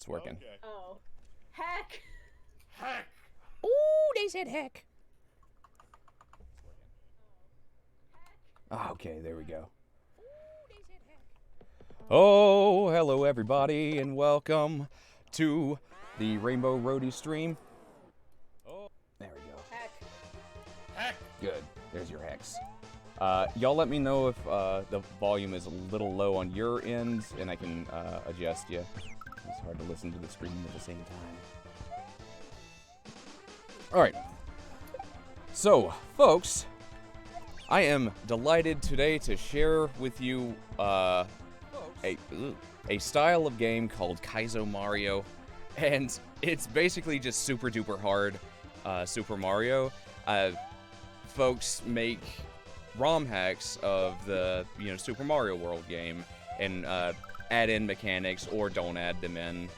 It's working. Okay. Oh. Heck! Heck! Ooh, they said heck. Okay, there we go. Oh, hello everybody, and welcome to the Rainbow Roadies stream. Oh, there we go. Heck. Heck! Good. There's your hex. Y'all let me know if the volume is a little low on your end, and I can adjust you. It's hard to listen to the stream at the same time. All right. So, folks, I am delighted today to share with you a style of game called Kaizo Mario, and it's basically just super duper hard Super Mario. Folks make ROM hacks of the Super Mario World game and add in mechanics or don't add them in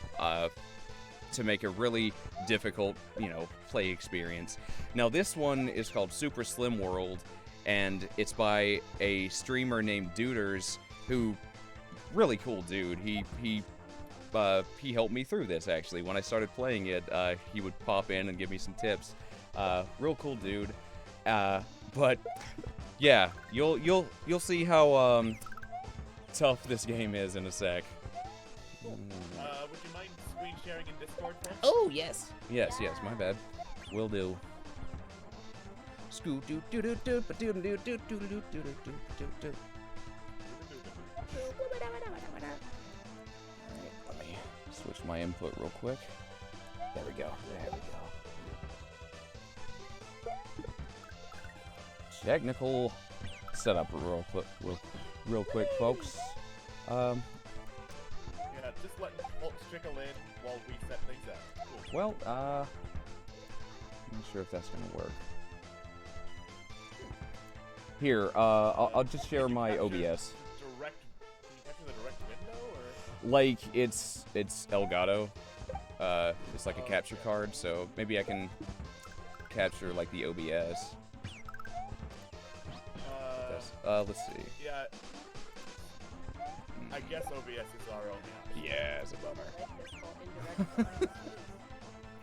to make a really difficult play experience. Now this one is called Super Slim World, and it's by a streamer named Duders, who really cool dude. He helped me through this actually. When I started playing it, he would pop in and give me some tips. Real cool dude. But yeah, you'll see how tough this game is in a sec. Would you mind screen sharing in Discord for us? Oh yes, yes, my bad. Will do. Let me switch my input real quick. There we go. Technical setup real quick, folks. Yeah, just let folks trickle in while we set things up. Cool. Well, I'm not sure if that's gonna work. Here, I'll just share my OBS. Can you capture the direct window, or? Like it's Elgato. It's like a capture card, so maybe I can capture like the OBS. Let's see. Yeah. I guess OBS is our only option. Yeah, it's a bummer.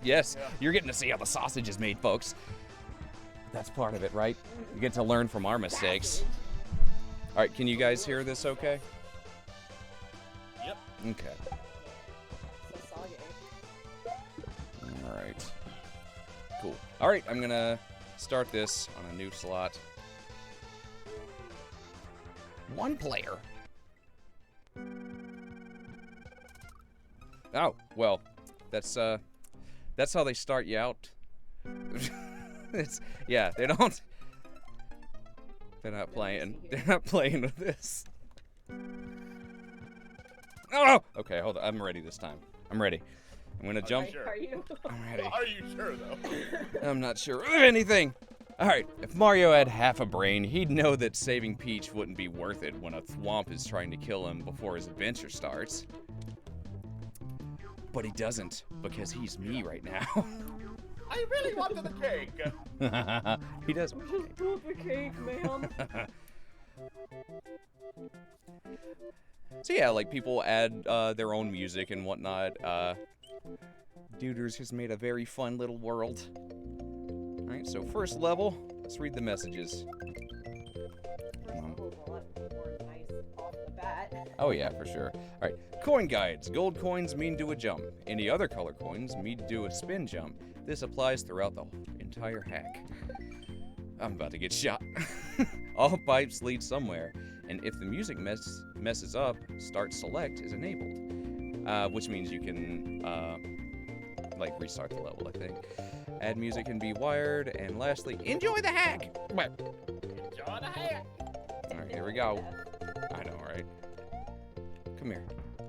Yes, Yeah. you're getting to see how the sausage is made, folks. That's part of it, right? You get to learn from our mistakes. All right, can you guys hear this okay? Yep. Okay. So soggy. All right. Cool. All right, I'm gonna start this on a new slot. One player. Oh, well, that's how they start you out. Yeah, they're not playing with this. Oh! Okay, hold on. I'm ready this time. I'm ready. I'm gonna jump. Sure. Are you? I'm ready. Are you sure, though? I'm not sure of anything. Alright, if Mario had half a brain, he'd know that saving Peach wouldn't be worth it when a thwomp is trying to kill him before his adventure starts. But he doesn't, because he's me right now. I really wanted the cake! He does. Just do the cake, man. So yeah, like people add their own music and whatnot. Duders has made a very fun little world. Alright, so first level, let's read the messages. Oh yeah, for sure. Alright, coin guides. Gold coins mean do a jump. Any other color coins mean do a spin jump. This applies throughout the entire hack. I'm about to get shot. All pipes lead somewhere, and if the music messes up, start select is enabled. Which means you can, like, restart the level, I think. Add music can be wired, and lastly, enjoy the hack! Enjoy the hack! Alright, here we go. I know, right? Come here.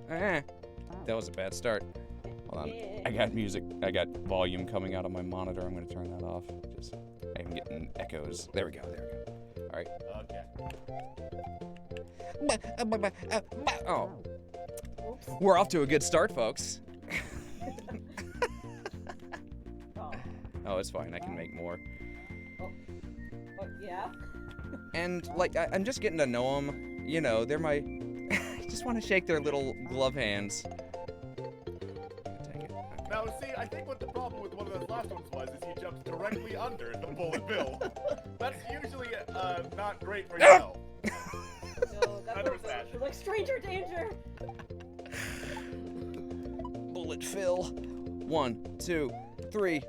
That was a bad start. Hold on. I got music. I got volume coming out of my monitor. I'm going to turn that off. Just, I'm getting echoes. There we go. Alright. Okay. Oh. Oops. We're off to a good start, folks. Oh, it's fine. I can make more. Oh, yeah? And, like, I'm just getting to know them. You know, they're my... I just want to shake their little glove hands. Now, see, I think what the problem with one of those last ones was is he jumped directly under the bullet bill. That's usually not great for your health. No, that Under was that. like stranger danger. Bullet fill. 1, 2, 3.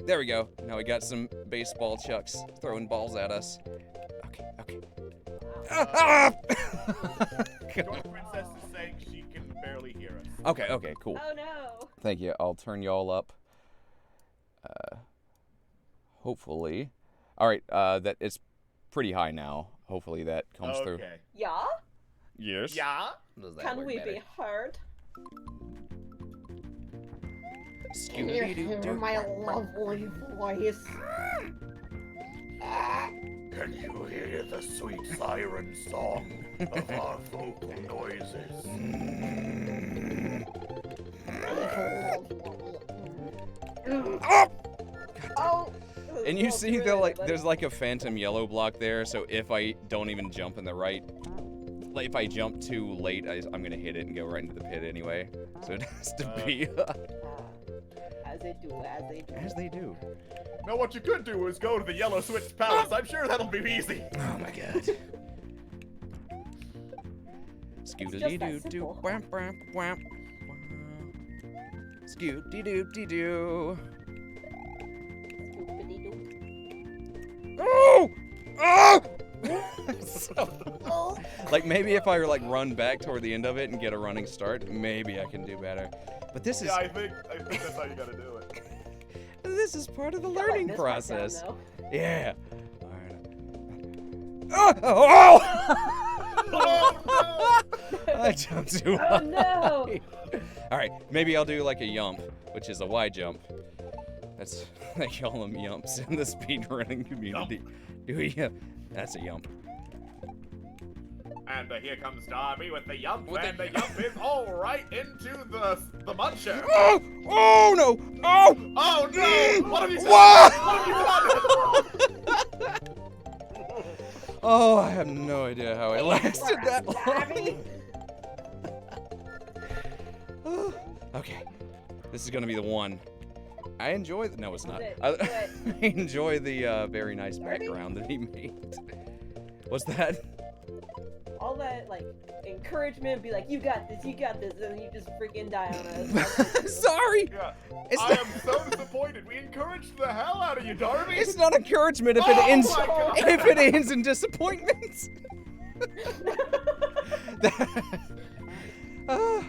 There we go. Now we got some baseball chucks throwing balls at us. Okay, okay. Joy Princess is saying she can barely hear us. Okay, okay, cool. Oh no. Thank you. I'll turn y'all up. Hopefully. All right, that it's pretty high now. Hopefully that comes through. Okay. Yeah? Yes. Yeah? Does that Can work we better? be heard? Can you hear my lovely voice? Can you hear the sweet siren song of our vocal noises? Oh! And you Well, see really, the like buddy. there's like a phantom yellow block there, so if I don't even jump in the right, like if I jump too late, I'm gonna hit it and go right into the pit anyway. So it has to be As they do, as they do. as they do. No, what you could do is go to the Yellow Switch Palace. I'm sure that'll be easy. Oh my god. Scoodly doo doo simple. wham wham wham. Scoody doo dee doo. Oh! Oh! So, like maybe if I like run back toward the end of it and get a running start, maybe I can do better. But this is Yeah, I think that's how you gotta do it. this is part of the I like learning this part down, process. though. Yeah. Alright. Oh! Oh, I jumped too Oh high. no! Alright, maybe I'll do like a yump, which is a Y jump. That's they call them yumps in the speedrunning community. Do you? That's a yump. And here comes Darby with the yump, With and the- the yump is all right into the muncher. Oh! Oh no! Oh! Oh no! What have you done? Whoa! What have you done? Oh, I have no idea how I lasted that Darby. long. Okay, this is gonna be the one. I enjoy. No, it's not. it? I, Do it. I enjoy the very nice Darby? background that he made. What's that? All that, like, encouragement, be like, you got this, and then you just freaking die on us. Sorry. Yeah. It's I not, am so disappointed. We encouraged the hell out of you, Darby. it's not encouragement if Oh it ends my God. if it ends in disappointment. Ah.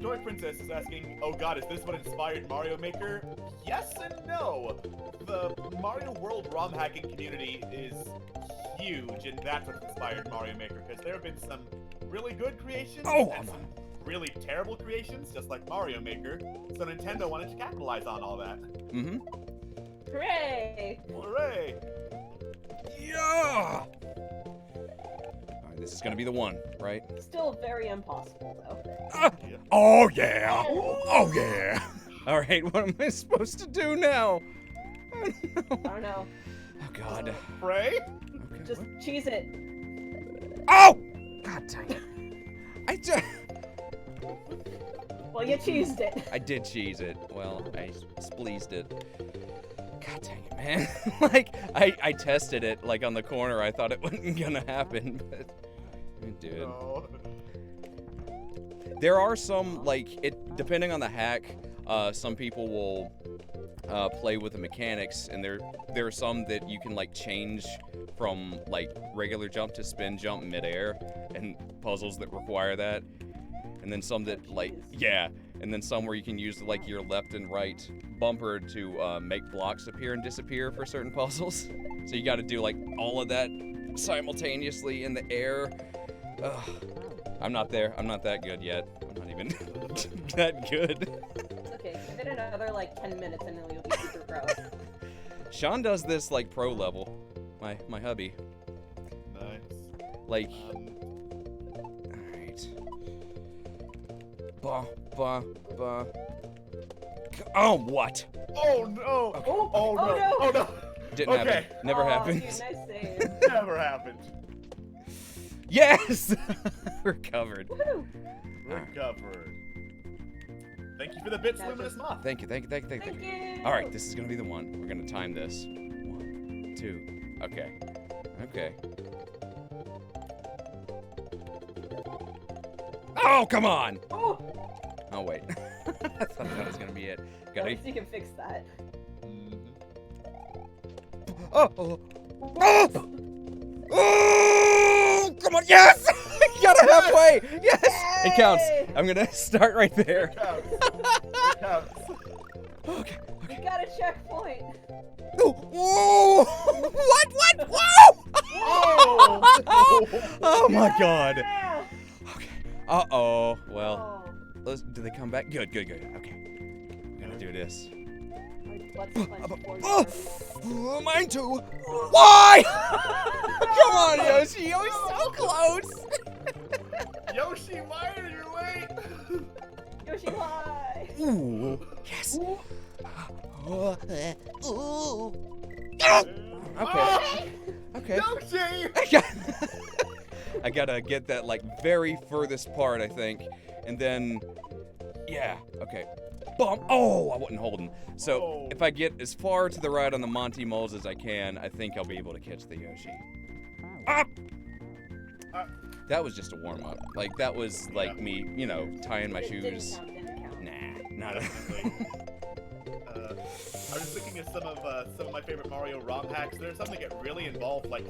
Joy Princess is asking, oh god, is this what inspired Mario Maker? Yes and no. The Mario World ROM hacking community is huge, and that's what inspired Mario Maker, because there have been some really good creations Oh, and some really terrible creations, just like Mario Maker, so Nintendo wanted to capitalize on all that. Mm-hmm. Hooray! Hooray! Yeah. Alright, this is gonna be the one, right? Still very impossible, though. Oh yeah! Oh yeah! All right, what am I supposed to do now? Oh, no. I don't know. Oh god. Pray? Okay, Just what? cheese it. Oh! God dang it! Well, you cheesed it. I did cheese it. Well, I spleezed it. God dang it, man! Like I tested it like on the corner. I thought it wasn't gonna happen, but it did. No. There are some, like, depending on the hack, some people will play with the mechanics, and there are some that you can, like, change from, like, regular jump to spin jump midair, and puzzles that require that. And then some that, like, yeah, and then some where you can use, like, your left and right bumper to make blocks appear and disappear for certain puzzles. So you gotta do, like, all of that simultaneously in the air. Ugh. I'm not there. I'm not that good yet. I'm not even that good. Okay, give it another, like, 10 minutes and then you'll be super pro. Sean does this like pro level. My hubby. Nice. Like, alright. Ba ba ba. Oh, what? Oh no! Oh, Oh no! no. Oh no! Didn't Okay. happen. Never Aw, happened. Dude, nice save. Never happened. Yes! Recovered. Woohoo! Recovered. Thank you for the bits, Luminous Moth. Thank you. Thank you. All right, this is gonna be the one. We're gonna time this. 1, 2. Okay. Okay. Oh, come on! Oh, Oh wait. I thought that was gonna be it. at Gotta. least you can fix that. Oh! Oh! Oh! Oh! Come on! Yes! Got it halfway! Yes! It counts. Yay! I'm gonna start right there. It counts. It counts. Okay. You got a checkpoint. Oh! Whoa! What? Whoa! Oh! Oh my God! Yeah! Okay. Uh-oh. Well, Oh. do they come back? Good. Okay. I'm gonna do this. My butt's clenched for you, Oh! Roadies. Mine too. Why? Come on, Yoshi. You're so close. Yoshi, why are you late? Yoshi, why? Ooh. Yes. Ooh. Okay. Okay. Yoshi! I gotta get that like very furthest part, I think, and then, yeah. Okay. Bump. Oh, I wasn't holding. So Oh. if I get as far to the right on the Monty Moles as I can, I think I'll be able to catch the Yoshi. Ah! That was just a warm up. Like that was like me, you know, tying my shoes. Didn't count. Nah, not. I was thinking of some of my favorite Mario ROM hacks. There's some that get really involved, like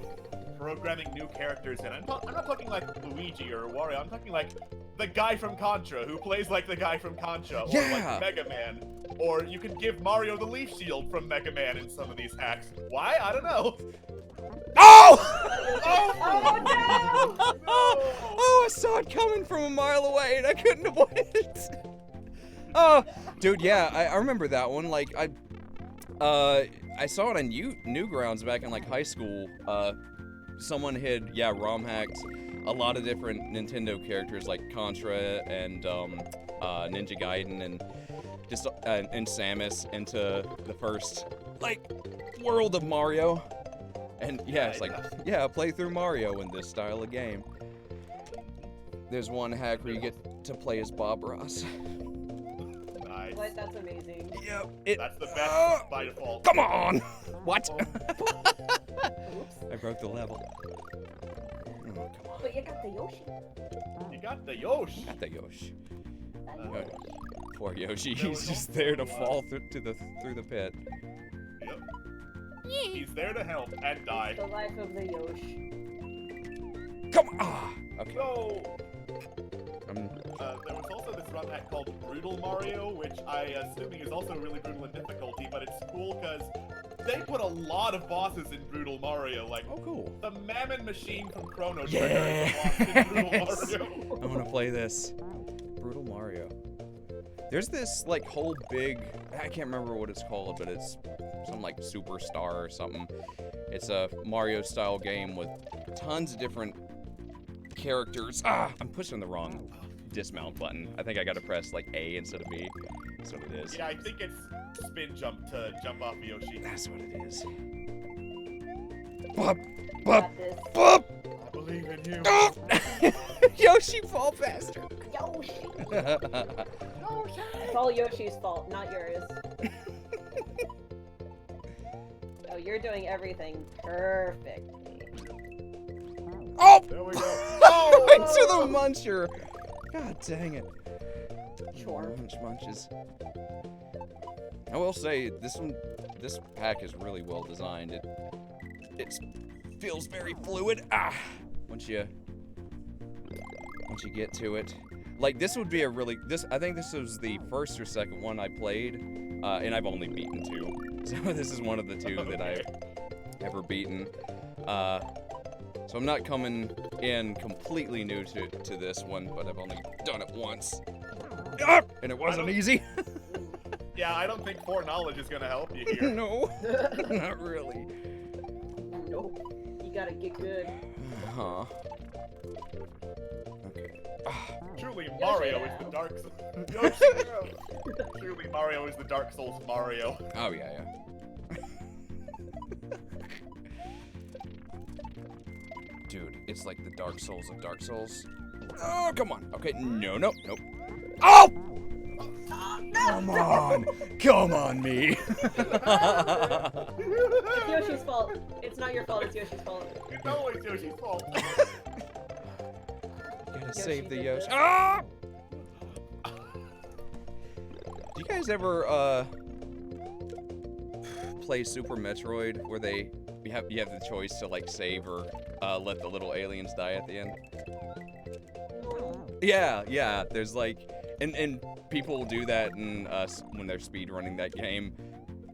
programming new characters in. I'm not talking like Luigi or Wario. I'm talking like the guy from Contra who plays like the guy from Contra, or Yeah. like Mega Man. Or you can give Mario the Leaf Shield from Mega Man in some of these hacks. Why? I don't know. Oh! Oh no! Oh, I saw it coming from a mile away and I couldn't avoid it. Oh, dude, yeah, I remember that one. Like, I saw it on Newgrounds back in like high school. Someone had, ROM hacked a lot of different Nintendo characters like Contra and Ninja Gaiden and just and Samus into the first like world of Mario. And yeah, it's like, yeah, play through Mario in this style of game. There's one hack where you get to play as Bob Ross. Nice. What? That's amazing. Yep. That's the best by default. Come on! What? Oops. I broke the level. Oh, come on. But you got the Yoshi. You got the Yosh. Got the Yoshi. Uh, Poor Yoshi. There He's was just also, there to fall through the pit. Yep. He's there to help and die. The life of the Yoshi. Come on! Ah! Okay. No! I'm There was also this run hack called Brutal Mario, which I assuming is also really brutal in difficulty, but it's cool because they put a lot of bosses in Brutal Mario, like oh, cool. the Mammon Machine from Chrono Yeah. Trigger is a boss in Brutal Yes. Mario. I want to play this. Brutal Mario. There's this like whole big, I can't remember what it's called, but it's some like Superstar or something. It's a Mario style game with tons of different characters. Ah, I'm pushing the wrong dismount button. I think I gotta press like A instead of B. That's what it is. Yeah, I think it's spin jump to jump off Yoshi. That's what it is. Bop, bop, Got this. bop. I believe in you. Oh! Yoshi, fall faster. Yoshi. It's all Yoshi's fault, not yours. Oh, you're doing everything perfectly. Oh! There we go. Oh! Right to the muncher. God dang it. Sure. Munches. I will say this pack is really well designed. It feels very fluid. Ah, once you get to it, like this would be a really I think this was the first or second one I played, and I've only beaten 2. So this is one of the 2 that I've ever beaten. So I'm not coming in completely new to this one, but I've only done it once. Ah, and it wasn't easy. Yeah, I don't think foreknowledge is gonna help you here. No, not really. Nope. You gotta get good. Huh. Okay. Ah, Truly, Mario is the Dark Souls. Yoshi, no. Truly, Mario is the Dark Souls Mario. oh yeah. Dude, it's like the Dark Souls of Dark Souls. Oh, come on. Okay, no. Oh! Come on, me. It's Yoshi's fault. It's not your fault, it's Yoshi's fault. It's always Yoshi's fault. Gotta Yoshi save the did Yoshi. this. Ah! Do you guys ever play Super Metroid where you have the choice to like save or let the little aliens die at the end? Yeah. There's like, and people will do that, and when they're speed running that game,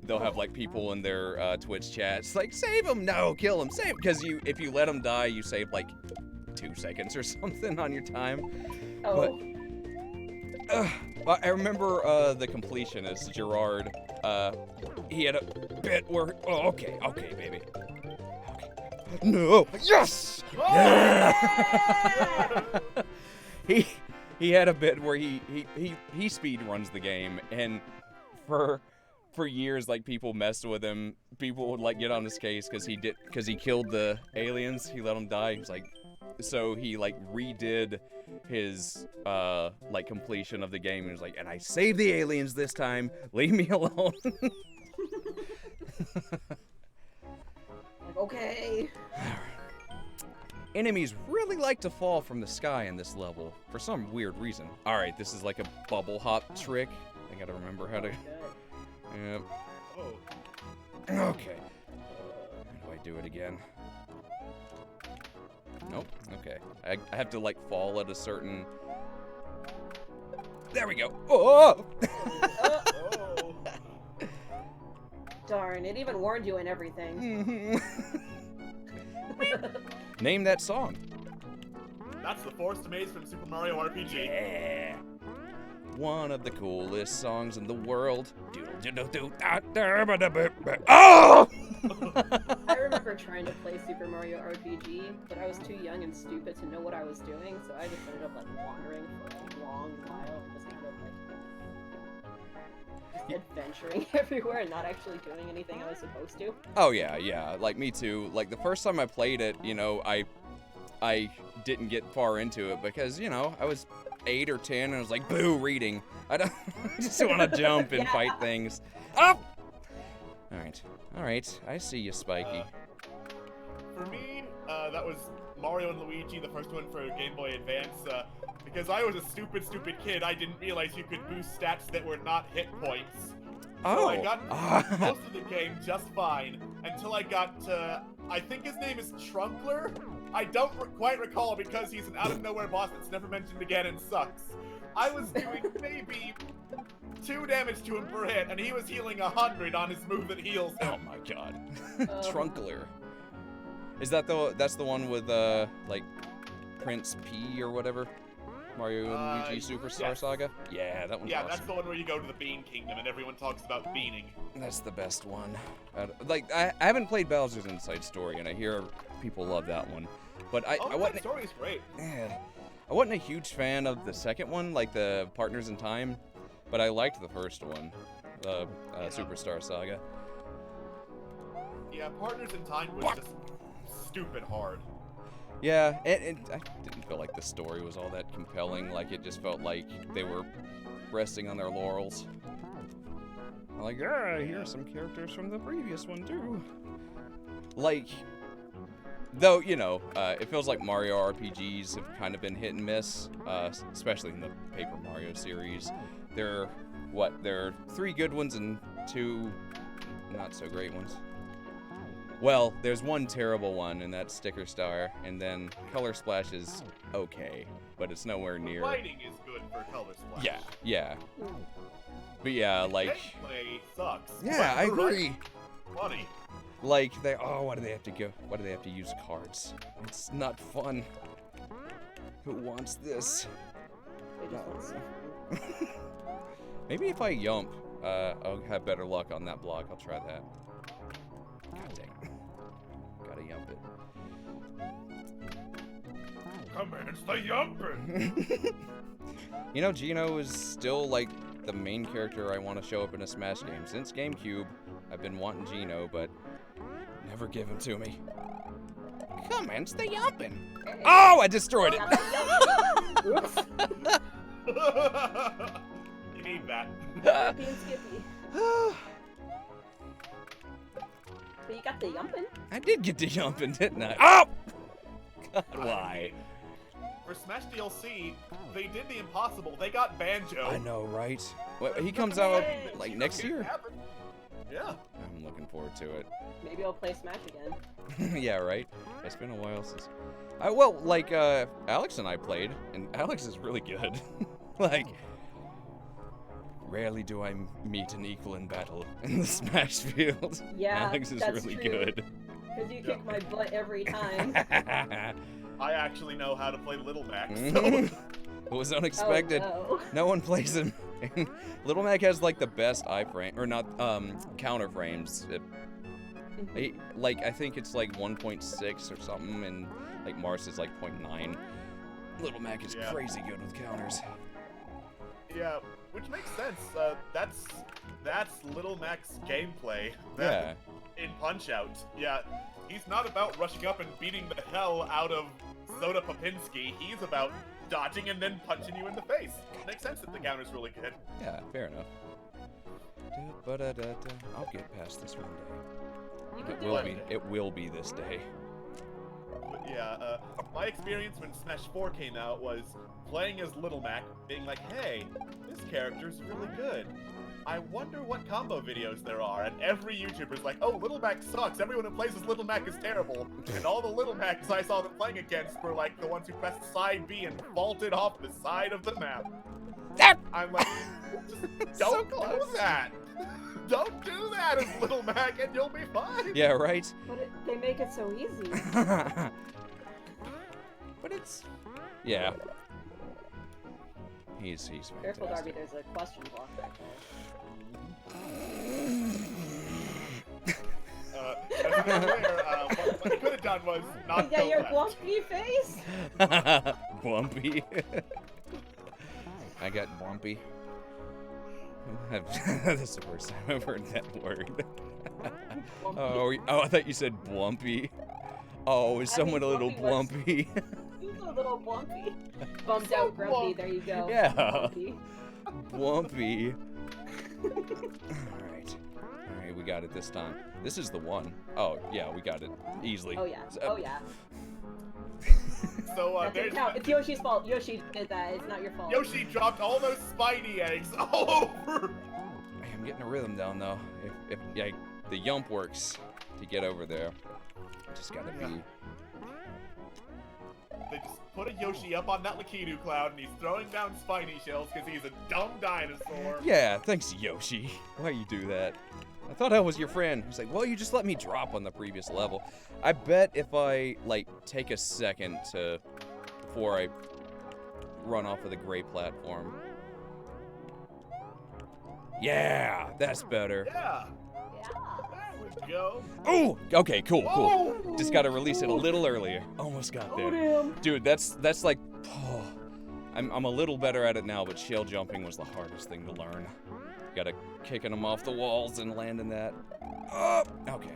they'll have like people in their Twitch chats like, save him, no, kill him, save, because if you let him die, you save like 2 seconds or something on your time. Oh. But I remember the completionist Gerard. He had a bit where, okay, baby. Okay. No, yes. Yeah! He had a bit where he speed runs the game, and for years, like, people messed with him. People would like get on his case because he killed the aliens. He let them die. He was like, so he like redid his like completion of the game. He was like, and I saved the aliens this time. Leave me alone. Okay. Enemies really like to fall from the sky in this level for some weird reason. All right, this is like a bubble hop trick. I gotta remember how to. Yep. Oh. Okay. How do I do it again? Nope. Okay. I have to like fall at a certain. There we go. Oh! Oh. Darn, it even warned you and everything. Name that song. That's the Forest Maze from Super Mario RPG. Yeah. One of the coolest songs in the world. Oh! I remember trying to play Super Mario RPG, but I was too young and stupid to know what I was doing, so I just ended up like wandering for a long while and just kind of like adventuring everywhere and not actually doing anything I was supposed to. Oh yeah, like me too. Like the first time I played it, you know, I didn't get far into it because, you know, I was 8 or 10 and I was like, boo, reading. I just want to jump and fight things. Oh! All right, I see you, Spiky. For me, that was Mario and Luigi, the first one for Game Boy Advance. Because I was a stupid kid, I didn't realize you could boost stats that were not hit points. So I got most of the game just fine until I got to, I think his name is Trunkler? I don't quite recall because he's an out-of-nowhere boss that's never mentioned again and sucks. I was doing maybe 2 damage to him per hit, and he was healing 100 on his move that heals him. Oh my god. Trunkler. Is that that's the one with, like, Prince P or whatever? Mario and Luigi Superstar Saga? Yeah, that one's awesome. That's the one where you go to the Bean Kingdom and everyone talks about beaning. That's the best one. Like, I haven't played Bowser's Inside Story, and I hear people love that one. But I wasn't. The story's great. Yeah, I wasn't a huge fan of the second one, like the Partners in Time, but I liked the first one, the Superstar Saga. Yeah, Partners in Time was just stupid hard. Yeah, and I didn't feel like the story was all that compelling. Like, it just felt like they were resting on their laurels. I'm like, yeah, here's some characters from the previous one, too. Like, though, you know, it feels like Mario RPGs have kind of been hit and miss, especially in the Paper Mario series. There are 3 good ones and 2 not so great ones. Well, there's 1 terrible one, and that's Sticker Star, and then Color Splash is okay, but it's nowhere near. Writing is good for Color Splash. Yeah. But yeah, like. Gameplay sucks. Yeah, I agree. Funny. Like why do they have to go? Why do they have to use cards? It's not fun. Who wants this? They just want suffering. Maybe if I yump, I'll have better luck on that block. I'll try that. God dang. Gotta yump it. Commence the yumping! You know, Gino is still like the main character I want to show up in a Smash game. Since GameCube, I've been wanting Gino, but never give him to me. Commence the yumping! Oh, I destroyed it! Oops. You need that. Skippy and Skippy. But you got the yumpin'. I did get to jumping, didn't I? Oh! God, why? For Smash DLC, they did the impossible. They got Banjo. I know, right? Well, he comes out like You next know, it year. happened. Yeah. I'm looking forward to it. Maybe I'll play Smash again. Yeah, right? It's been a while since... well, like, Alex and I played, and Alex is really good. Like, rarely do I meet an equal in battle in the Smash field. Yeah, Alex is that's really true. good. Because you kick my butt every time. I actually know how to play Little Mac, so... It was unexpected. Oh, no. No one plays him. Little Mac has like the best iframe, or not, counter frames. Like, I think it's like 1.6 or something, and like Mars is like 0.9. Little Mac is crazy good with counters. Yeah, which makes sense. That's Little Mac's gameplay. Yeah. In Punch-Out. Yeah, he's not about rushing up and beating the hell out of Soda Popinski. He's about dodging and then punching you in the face. Makes sense that the counter's really good. Yeah, fair enough. I'll get past this one day. You can It do will it. be. It will be this day. But yeah, my experience when Smash 4 came out was playing as Little Mac, being like, hey, this character's really good. I wonder what combo videos there are, and every YouTuber's like, oh, Little Mac sucks, everyone who plays as Little Mac is terrible. And all the Little Macs I saw them playing against were like the ones who pressed side B and vaulted off the side of the map. I'm like, just don't do that. Don't do that as Little Mac and you'll be fine. Yeah, right? But they make it so easy. But it's... Yeah. He's fantastic. Careful, Darby, there's a question block back there. As you know, what he could have done was not You got go your left. blumpy face? Bumpy. I got bumpy. That's the first time I've heard that word. Oh, I thought you said blumpy. Oh, is someone a little blumpy? He's a little blumpy. Bumped out grumpy, there you go. Yeah. Blumpy. Blumpy. Alright, we got it this time. This is the one. Oh, yeah, we got it easily. Oh yeah, oh yeah. So That didn't there's count. It's Yoshi's fault. Yoshi did that. It's not your fault. Yoshi dropped all those Spidey eggs all over. I'm getting a rhythm down though. If yeah, the yump works to get over there. Just gotta be. They just put a Yoshi up on that Lakitu cloud and he's throwing down Spiny shells because he's a dumb dinosaur. Yeah, thanks, Yoshi. Why you do that? I thought I was your friend. He's like, well, you just let me drop on the previous level. I bet if I, like, take a second before I run off of the gray platform. Yeah, that's better. Yeah, Yeah. there we go. Oh, okay, cool. Whoa! Just gotta release it a little earlier. Almost got Oh there. damn. Dude, that's like, oh, I'm a little better at it now, but shell jumping was the hardest thing to learn. Gotta kicking them off the walls and landing that. Oh, okay.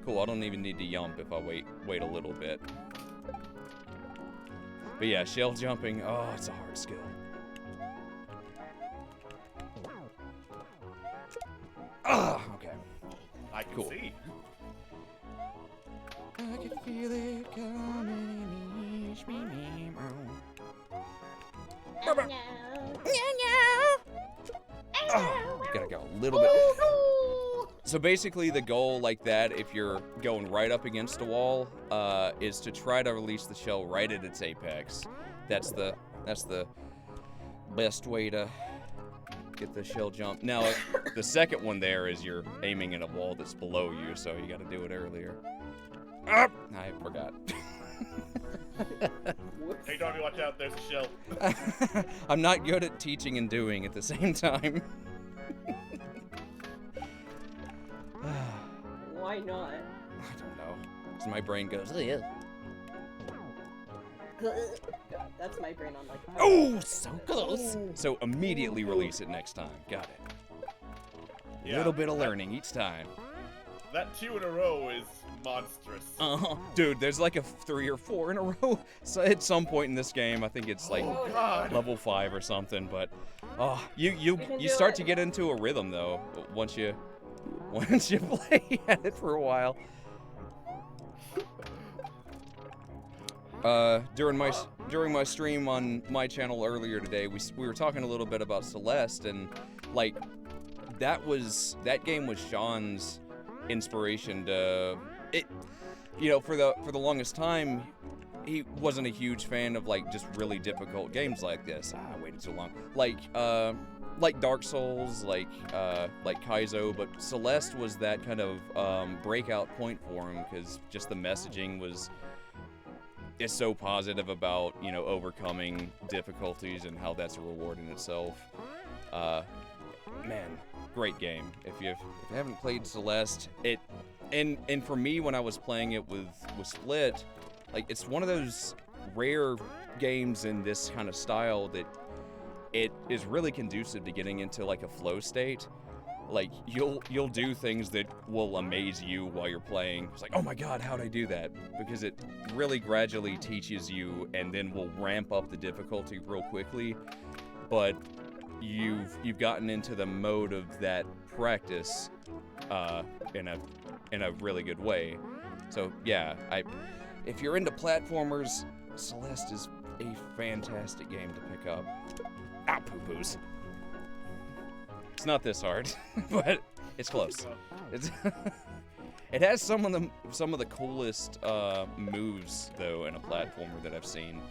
Cool, I don't even need to jump if I wait a little bit. But yeah, shell jumping, oh, it's a hard skill. Ah, okay. I can Cool. see. I can feel it coming. Gotta go a little bit. So basically the goal like that, if you're going right up against a wall, is to try to release the shell right at its apex. That's the best way to get the shell jump. Now, the second one there is you're aiming at a wall that's below you, so you gotta do it earlier. I forgot. Hey, Darby, watch out. There's a shell. I'm not good at teaching and doing at the same time. Why not? I don't know. 'Cause my brain goes, oh, yeah. God, that's my brain on like. Oh, so close. So immediately release it next time. Got it. A Yeah. little bit of learning each time. That 2 in a row is monstrous. Dude, there's like a 3 or 4 in a row. So at some point in this game, I think it's like Oh god. level 5 or something. But you do start it. to get into a rhythm though once you play at it for a while. During my stream on my channel earlier today, we were talking a little bit about Celeste, and like that game was Sean's inspiration to it. You know, for the longest time, he wasn't a huge fan of like just really difficult games like this. I waited too long. Like Dark Souls, like Kaizo, but Celeste was that kind of breakout point for him because just the messaging is so positive about, you know, overcoming difficulties and how that's a reward in itself. Man, great game. If you haven't played Celeste, and for me when I was playing it with Split, like it's one of those rare games in this kind of style that it is really conducive to getting into like a flow state. Like you'll do things that will amaze you while you're playing. It's like, oh my god, how'd I do that? Because it really gradually teaches you and then will ramp up the difficulty real quickly. But you've gotten into the mode of that practice in a really good way. So yeah, if you're into platformers, Celeste is a fantastic game to pick up. Ah, poo-poos. It's not this hard, but it's close. It has some of the coolest moves though in a platformer that I've seen.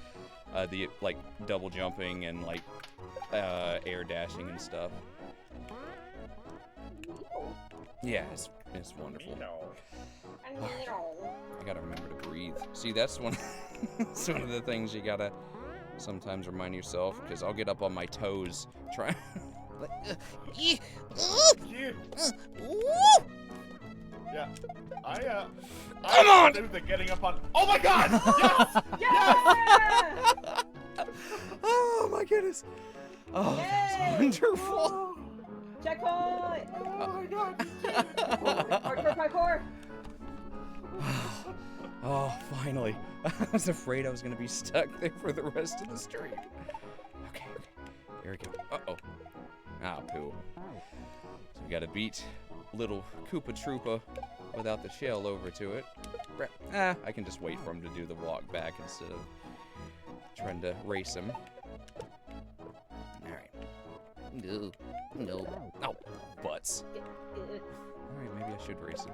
The like double jumping and like air dashing and stuff. Yeah, it's wonderful. I gotta remember to breathe. See, that's one of the things you gotta sometimes remind yourself, because I'll get up on my toes trying. Yeah. Come on! Do the getting up on. Oh my god! Yes! Yeah! Oh my goodness! Oh, that's Yay! wonderful! Checkpoint! Oh my god! Parkour! Oh, finally. I was afraid I was gonna be stuck there for the rest of the stream. Okay. Here we go. Uh-oh. Ah, poo. So we gotta beat little Koopa Troopa without the shell over to it. I can just wait for him to do the walk back instead of trying to race him. Alright. No. Oh, butts. Alright, maybe I should race him.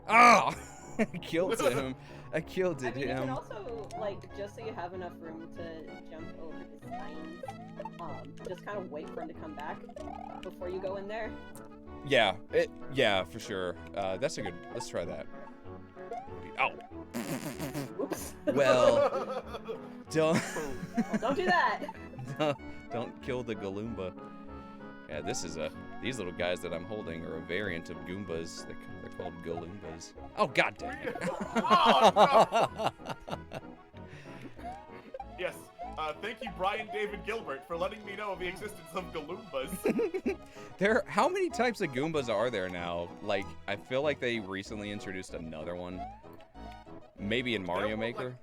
Ah! I killed him. I killed I mean, you can him. also, like, just so you have enough room to jump over the signs, just kind of wait for him to come back before you go in there. Yeah, for sure. That's a good. Let's try that. Oh. Oops. Well, don't Don't do that. don't kill the Galoomba. Yeah, these little guys that I'm holding are a variant of Goombas. They're called Galoombas. Oh god dang it. Oh, no. Yes. Thank you, Brian David Gilbert, for letting me know of the existence of Galoombas. How many types of Goombas are there now? Like, I feel like they recently introduced another one. Maybe in Mario Maker?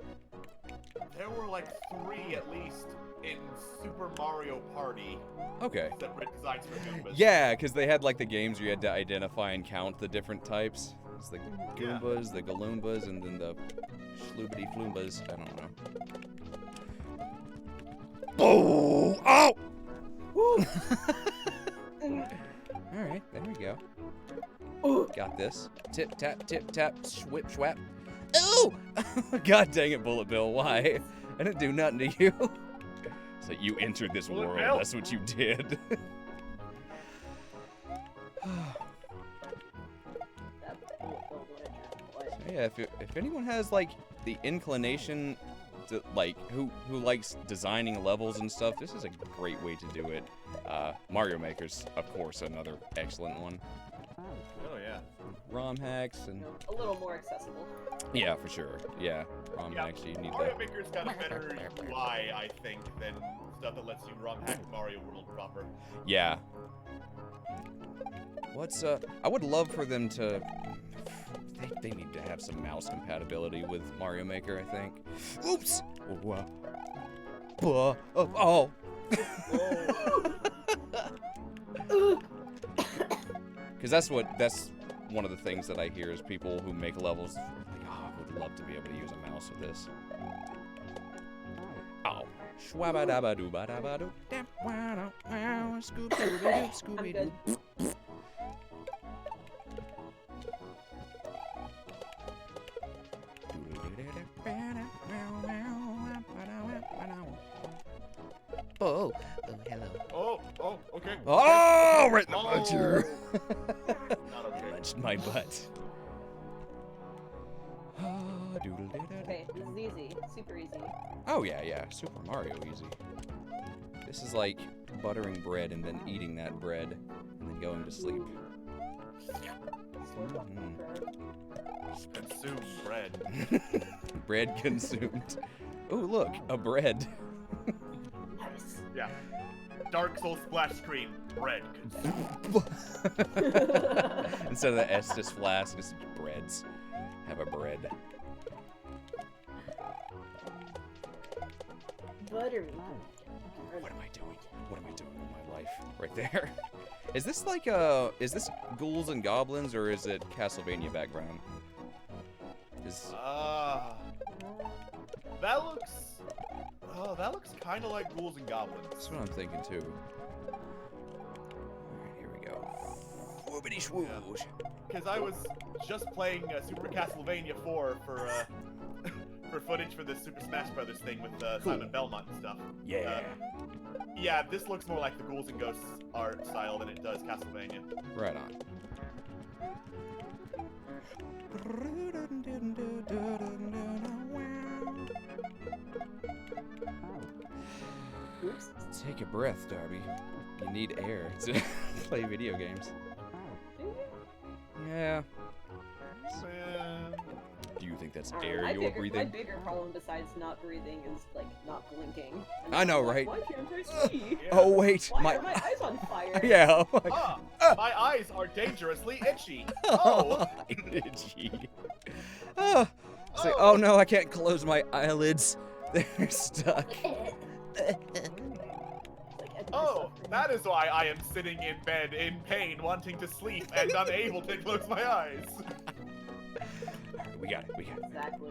There were like 3 at least in Super Mario Party. Okay. Separate designs for Goombas. Yeah, because they had like the games where you had to identify and count the different types. It's the Goombas, the Galoombas, and then the Schloobity Floombas. I don't know. Oh! Oh! Woo! Alright, there we go. Ooh. Got this. Tip, tap, swip, swap. Ooh! God dang it, Bullet Bill, why? I didn't do nothing to you. So you entered this Bullet world, Bill. that's what you did. Yeah, if anyone has like the inclination to like who likes designing levels and stuff, this is a great way to do it. Mario Maker's of course another excellent one. Oh yeah. ROM hacks and A little more accessible. yeah, for sure. Yeah, ROM hacks you need Mario that. Maker's got a better UI, I think, than stuff that lets you ROM hack Mario World proper. Yeah. What's I would love for them to. They need to have some mouse compatibility with Mario Maker, I think. Oops. Oh. Because that's one of the things that I hear is people who make levels like, oh, I would love to be able to use a mouse with this. Oh. Shwabba-dabba-doo-ba-dabba-doo. Scooby-doo, Scooby-doo. Oh, hello. Oh, okay. Oh, right in the Oh. butcher. Not okay. Punched my butt. Okay, this is easy. Super easy. Oh yeah, Super Mario easy. This is like buttering bread and then eating that bread and then going to sleep. Consume bread. Bread consumed. Oh look, a bread. Nice. Yeah. Dark Souls splash screen. Bread consumed. Instead of the Estus flask, it's breads. Have a bread. Buttery. What am I doing? What am I doing with my life? Right there. Is this like is this Ghouls and Goblins or is it Castlevania background? That looks kind of like Ghouls and Goblins. That's what I'm thinking too. Alright, here we go. Whoopity swoosh. Because I was just playing Super Castlevania 4 for for footage for the Super Smash Brothers thing with Simon Belmont and stuff. Yeah. Yeah, this looks more like the Ghouls and Ghosts art style than it does Castlevania. Right on. Oops. Take a breath, Darby. You need air to play video games. Yeah. Do you think that's air you're breathing? My bigger problem besides not breathing is like not blinking. And I know, I'm like, right? Why can't I see? Yeah. Oh wait, Why are my eyes on fire? Yeah. My eyes are dangerously itchy. Oh. Itchy. Oh. It's like, oh no, I can't close my eyelids. They're stuck. Oh, that is why I am sitting in bed in pain, wanting to sleep and unable to close my eyes. We got it. Exactly.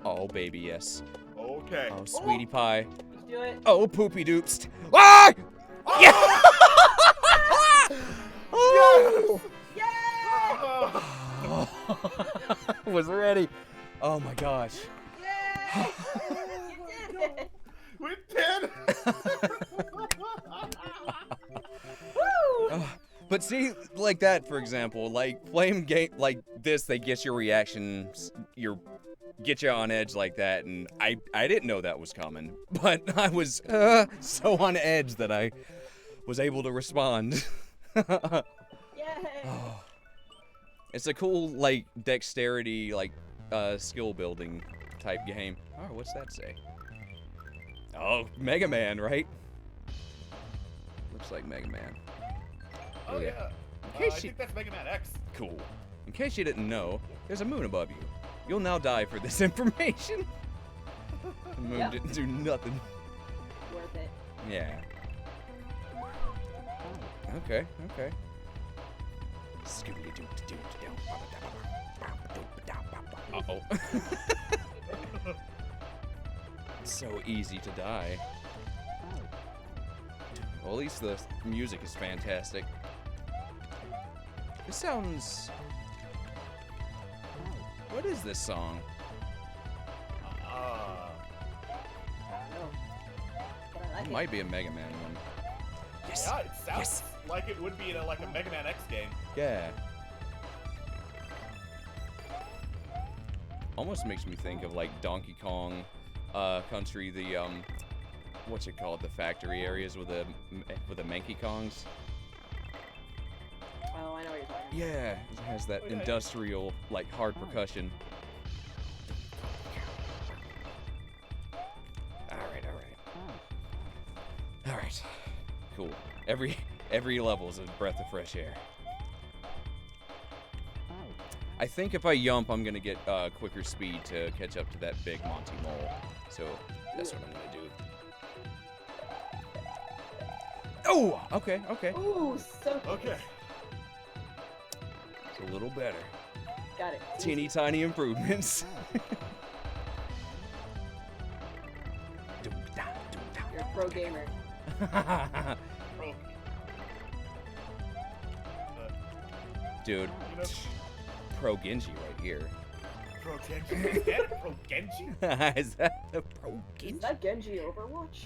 Oh baby, yes. Okay. Oh sweetie pie. Let's do it. Oh poopy doops. Ah! Oh! Yeah! Oh! Yay! Oh. Was ready. Oh my gosh. Yay! You did it! We did! Woo! But see, like that, for example, like playing game like this, they get your reactions, get you on edge like that, and I didn't know that was coming, but I was so on edge that I was able to respond. Yay! Oh. It's a cool like dexterity, like skill building type game. Oh, what's that say? Oh, Mega Man, right? Looks like Mega Man. Oh yeah. In case I think that's Mega Man X. Cool. In case you didn't know, there's a moon above you. You'll now die for this information. The moon Yep. didn't do nothing. Worth it. Yeah. Okay. Uh-oh. So easy to die. Well, at least the music is fantastic. This sounds... What is this song? I don't know. But I like It it. might be a Mega Man one. Yes. Yeah, it sounds Yes. like it would be in like a Mega Man X game. Yeah. Almost makes me think of like Donkey Kong Country, the what's it called? The factory areas with the Mankey Kongs. Oh, I know what you're talking about. Yeah, it has that Oh, yeah. industrial, like hard percussion. All right. Cool. Every level is a breath of fresh air. I think if I yump, I'm gonna get quicker speed to catch up to that big Monty Mole. So that's what I'm gonna do. Oh, okay, okay. Ooh, so close. Okay. It's a little better. Got it. Teeny tiny improvements. You're a pro gamer. Pro. Dude, You know, Pro Genji right here. Pro Genji. Is that a Pro Genji? Is that the Pro Is Genji? that Genji Overwatch?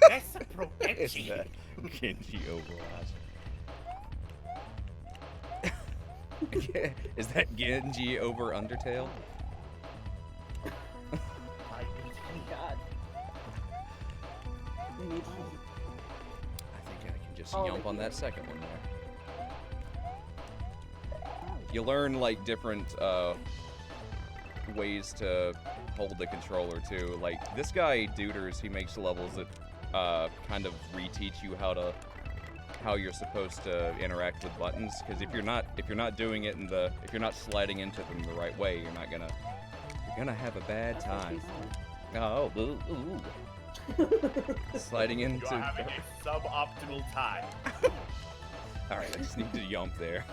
That's a Pro Is Genji. that Genji Overwatch? Is that Genji over Undertale? Oh god. I think I can just Oh, yump on that second one there. You learn like different ways to hold the controller too. Like this guy Duders, he makes levels that kind of reteach you how you're supposed to interact with buttons. Because if you're not doing it if you're not sliding into them the right way, you're gonna have a bad time. Oh, ooh, ooh. Sliding into. You're having a suboptimal time. All right, I just need to jump there.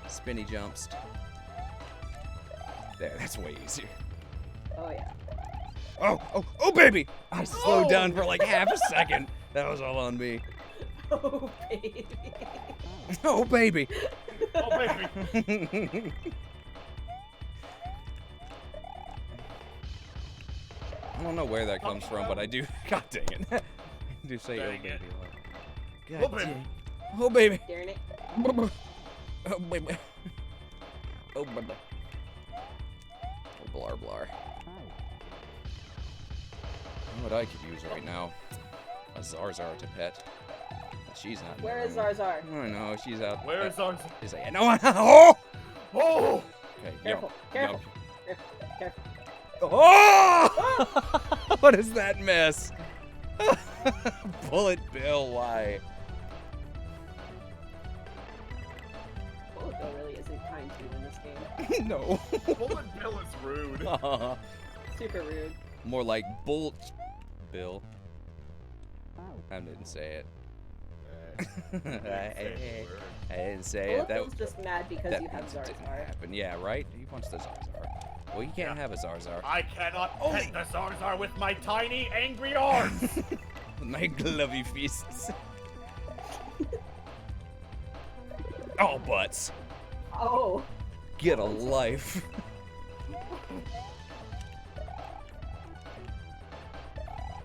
Spinny jumps. There, that's way easier. Oh yeah. Oh, baby! I slowed down for like half a second. That was all on me. Oh baby. Oh, baby! Oh, baby. I don't know where that comes from, but I do. God dang it! I do say Dang oh baby it. a lot. Oh, God baby. dang. Oh baby! Darn it. Oh baby! Oh baby! Oh blar blar. You know what I could use right now? A Zarzar to pet. But she's not. in the Where is room. Zarzar? Oh no, she's out. Where is ours? Is that? No! Oh! Oh! Okay, Careful, yump, careful. yump. Careful. Oh! What is that mess? Bullet Bill, why? Bullet Bill really isn't kind to you in this game. No. Bullet Bill is rude. Super rude. More like Bolt Bill. I didn't say it. I didn't say Bullet it. Bill's just mad because That you have means it didn't Zarzar. happen. Yeah, right? He wants the Zarzar. Well, you can't have a Zarzar. I cannot pet the Zarzar with my tiny, angry arms. My glovey fists. Oh, butts. Oh. Get a life.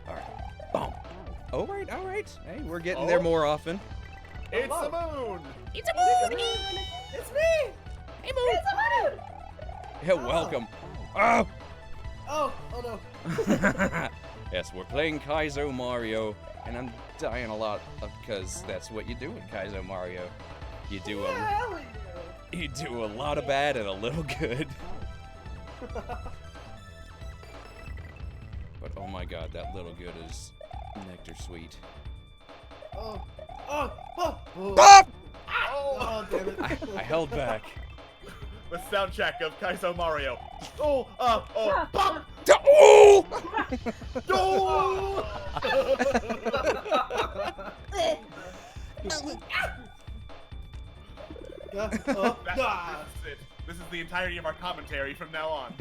Alright. Boom. Alright, alright. Hey, we're getting there more often. It's the moon. It's a moon! It's me! Hey, moon! It's a moon! Yeah, welcome. Oh! Oh no. Yes, we're playing Kaizo Mario, and I'm dying a lot because that's what you do in Kaizo Mario. You do you do a lot of bad and a little good. But oh my god, that little good is nectar sweet. Oh. Bop! Oh, Oh, damn it. I held back. the soundtrack of Kaizo Mario. Oh, bop! Oh! Oh! This is the entirety of our commentary from now on.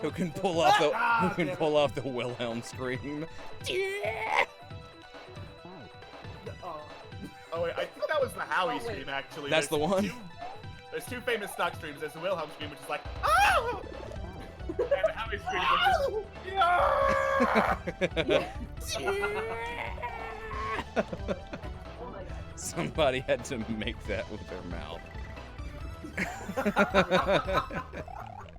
Who can pull off the Wilhelm scream? Yeah! Oh wait, I think that was the Howie scream actually. That's the one? There's two famous stock streams. There's the Wilhelm scream, which is like, ah! And the Howie scream, which is, Oh my god. Somebody had to make that with their mouth.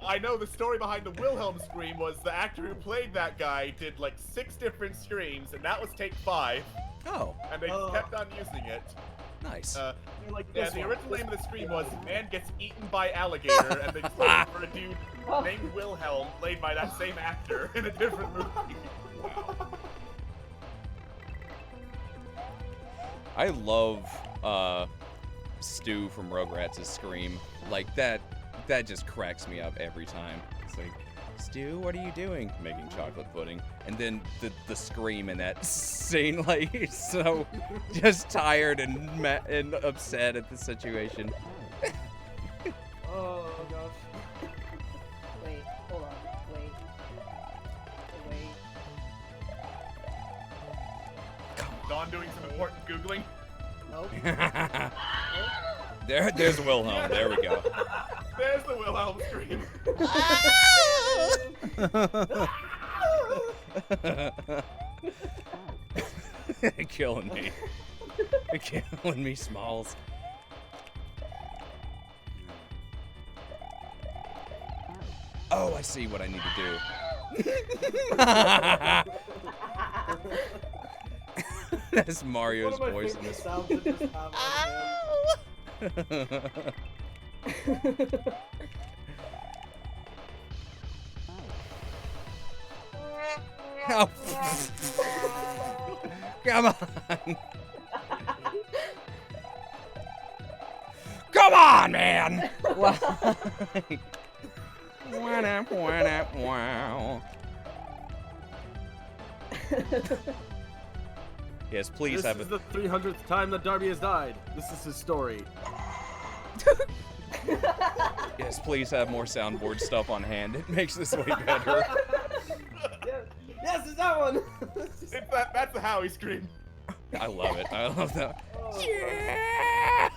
I know the story behind the Wilhelm scream was the actor who played that guy did like 6 different screams, and that was take 5, Oh. and they kept on using it. Nice. Like Yeah, this the one. original name of the stream was Man Gets Eaten by Alligator, and they just looking for a dude named Wilhelm, played by that same actor in a different movie. I love Stu from Rugrats' scream. Like that just cracks me up every time. It's like, Stu, what are you doing? Making chocolate pudding. And then the scream in that scene, like he's so just tired and upset at the situation. Oh gosh. Wait, hold on. Wait. Dawn doing some important Googling. Nope. There's Wilhelm. There we go. There's the Wilhelm scream. Killing me. Killing me, Smalls. Oh, I see what I need to do. That's Mario's One of my voice in favorite this. sounds to just have Oh. Come on. Come on, man. Wow. Yes, please This have is it. the 300th time that Darby has died. This is his story. Yes, please have more soundboard stuff on hand. It makes this way better. Yes, it's that one. That's the Howie scream. I love it. I love that. Yeah!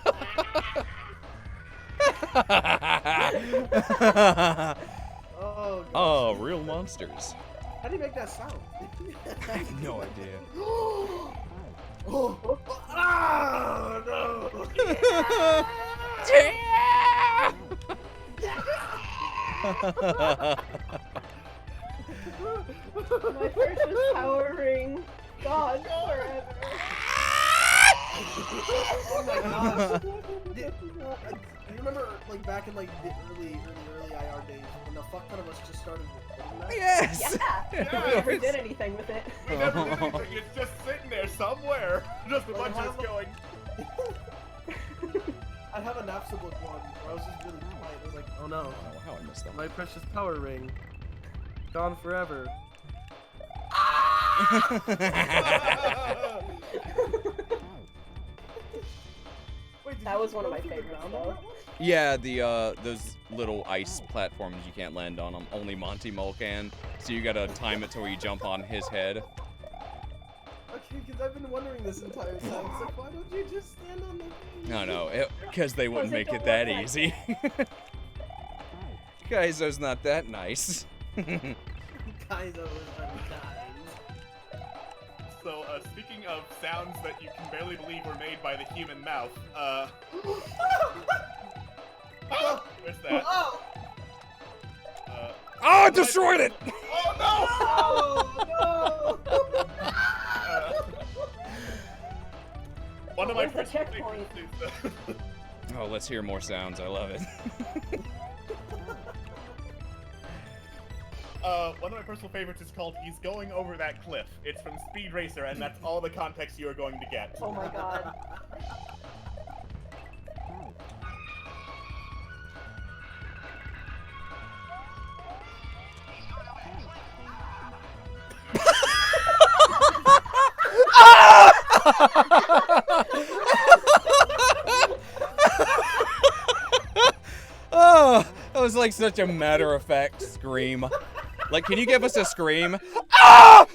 Oh, gosh. Oh, real monsters. How do you make that sound? I have no idea. Oh, no. My precious power ring. God, forever. Oh my gosh. Do you remember, like, back in, like, the early IR days when the fuck ton of us just started recording that? Yes! Yeah. We never did anything with it. We never did anything. It's just sitting there somewhere. Just a bunch of us going. I have a Napsa book one where I was just really quiet. I was like, oh no, Oh, how I missed that. my precious power ring. Gone forever. Wait, did That you was one of go my through the favorites, ground though. on that one? Yeah, those little ice platforms you can't land on them. Only Monty Mole can. So you gotta time it to where you jump on his head. Okay, because I've been wondering this entire time. It's like, why don't you just stand on the thing? No, because they wouldn't they make it don't that look like easy. Kaizo's not that nice. Kaizo is unkind. So, speaking of sounds that you can barely believe were made by the human mouth, where's that? Oh! Oh, it destroyed it! Oh no! Oh no! One of my Where's the personal checkpoint? favorites is, Oh, let's hear more sounds. I love it. one of my personal favorites is called He's Going Over That Cliff. It's from Speed Racer, and that's all the context you are going to get. Oh my god. Oh, that was like such a matter-of-fact scream. Like, can you give us a scream? Ah!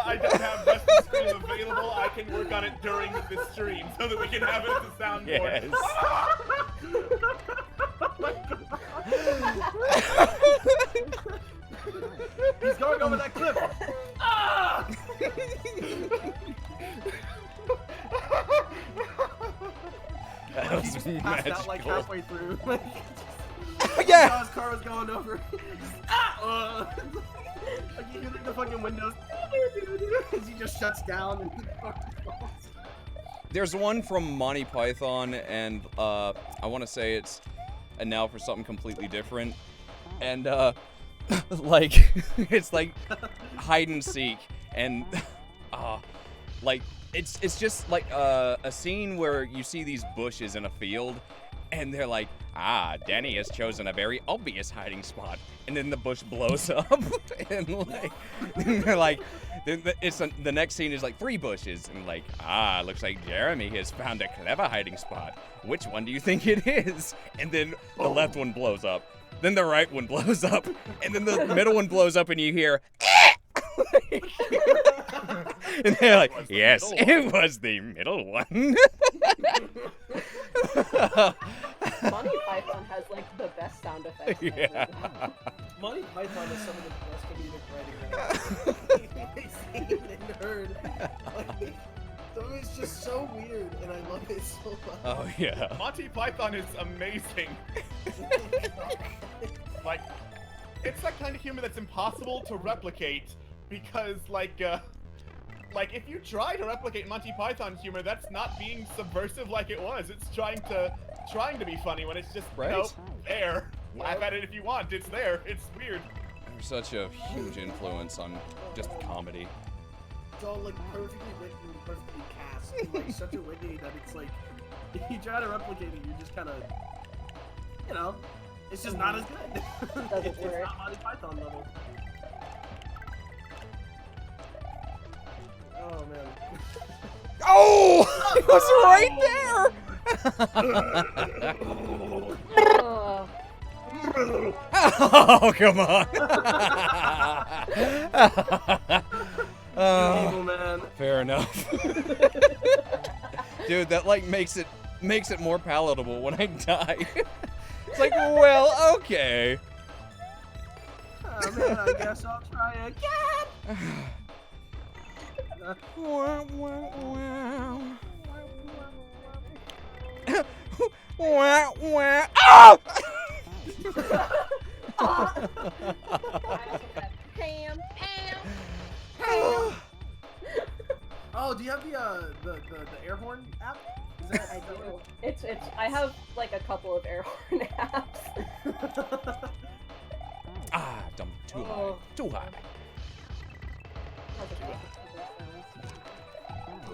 I don't have Best of Scream available. I can work on it during the stream so that we can have it as a soundboard. Yes. He's going over that cliff! Ah! That He was just passed out like magical. halfway through. Yeah! His car was going over. Like you hear the fucking windows. As he just shuts down and the car falls. There's one from Monty Python, and I want to say it's and now for something completely different. And like it's like hide and seek, and like it's just like a scene where you see these bushes in a field, and they're like, Danny has chosen a very obvious hiding spot, and then the bush blows up, and like they're like, the next scene is like 3 bushes, and like, looks like Jeremy has found a clever hiding spot. Which one do you think it is? And then the left one blows up, then the right one blows up, and then the middle one blows up, and you hear, and they're like, yes, it was the middle one. Monty Python has like the best sound effects. Yeah. Monty Python is some of the best comedic writing I've seen and heard. Like, so it's just so weird, and I love it so much. Oh yeah. Monty Python is amazing. Like, it's that kind of humor that's impossible to replicate because, like if you try to replicate Monty Python humor, that's not being subversive like it was. It's trying to be funny when it's just, Right? there. Laugh at it if you want. It's there. It's weird. They're such a huge influence on just comedy. It's all like perfectly written, perfectly cast, and, like such a witty that it's like, if you try to replicate it, you're just kind of, it's just not as good. Doesn't It's work. not Monty Python level. Oh man. Oh! It was right there! Oh, come on! Evil man. Fair enough. Dude, that like makes it more palatable when I die. It's like, well, okay. Oh man, I guess I'll try again. Wow, wow, wow. Wow, wow. Oh! Ham. Oh, do you have the air horn app? Is that, I do. It's I have like a couple of air horn apps. Dumb. Too high. Oh. Too high.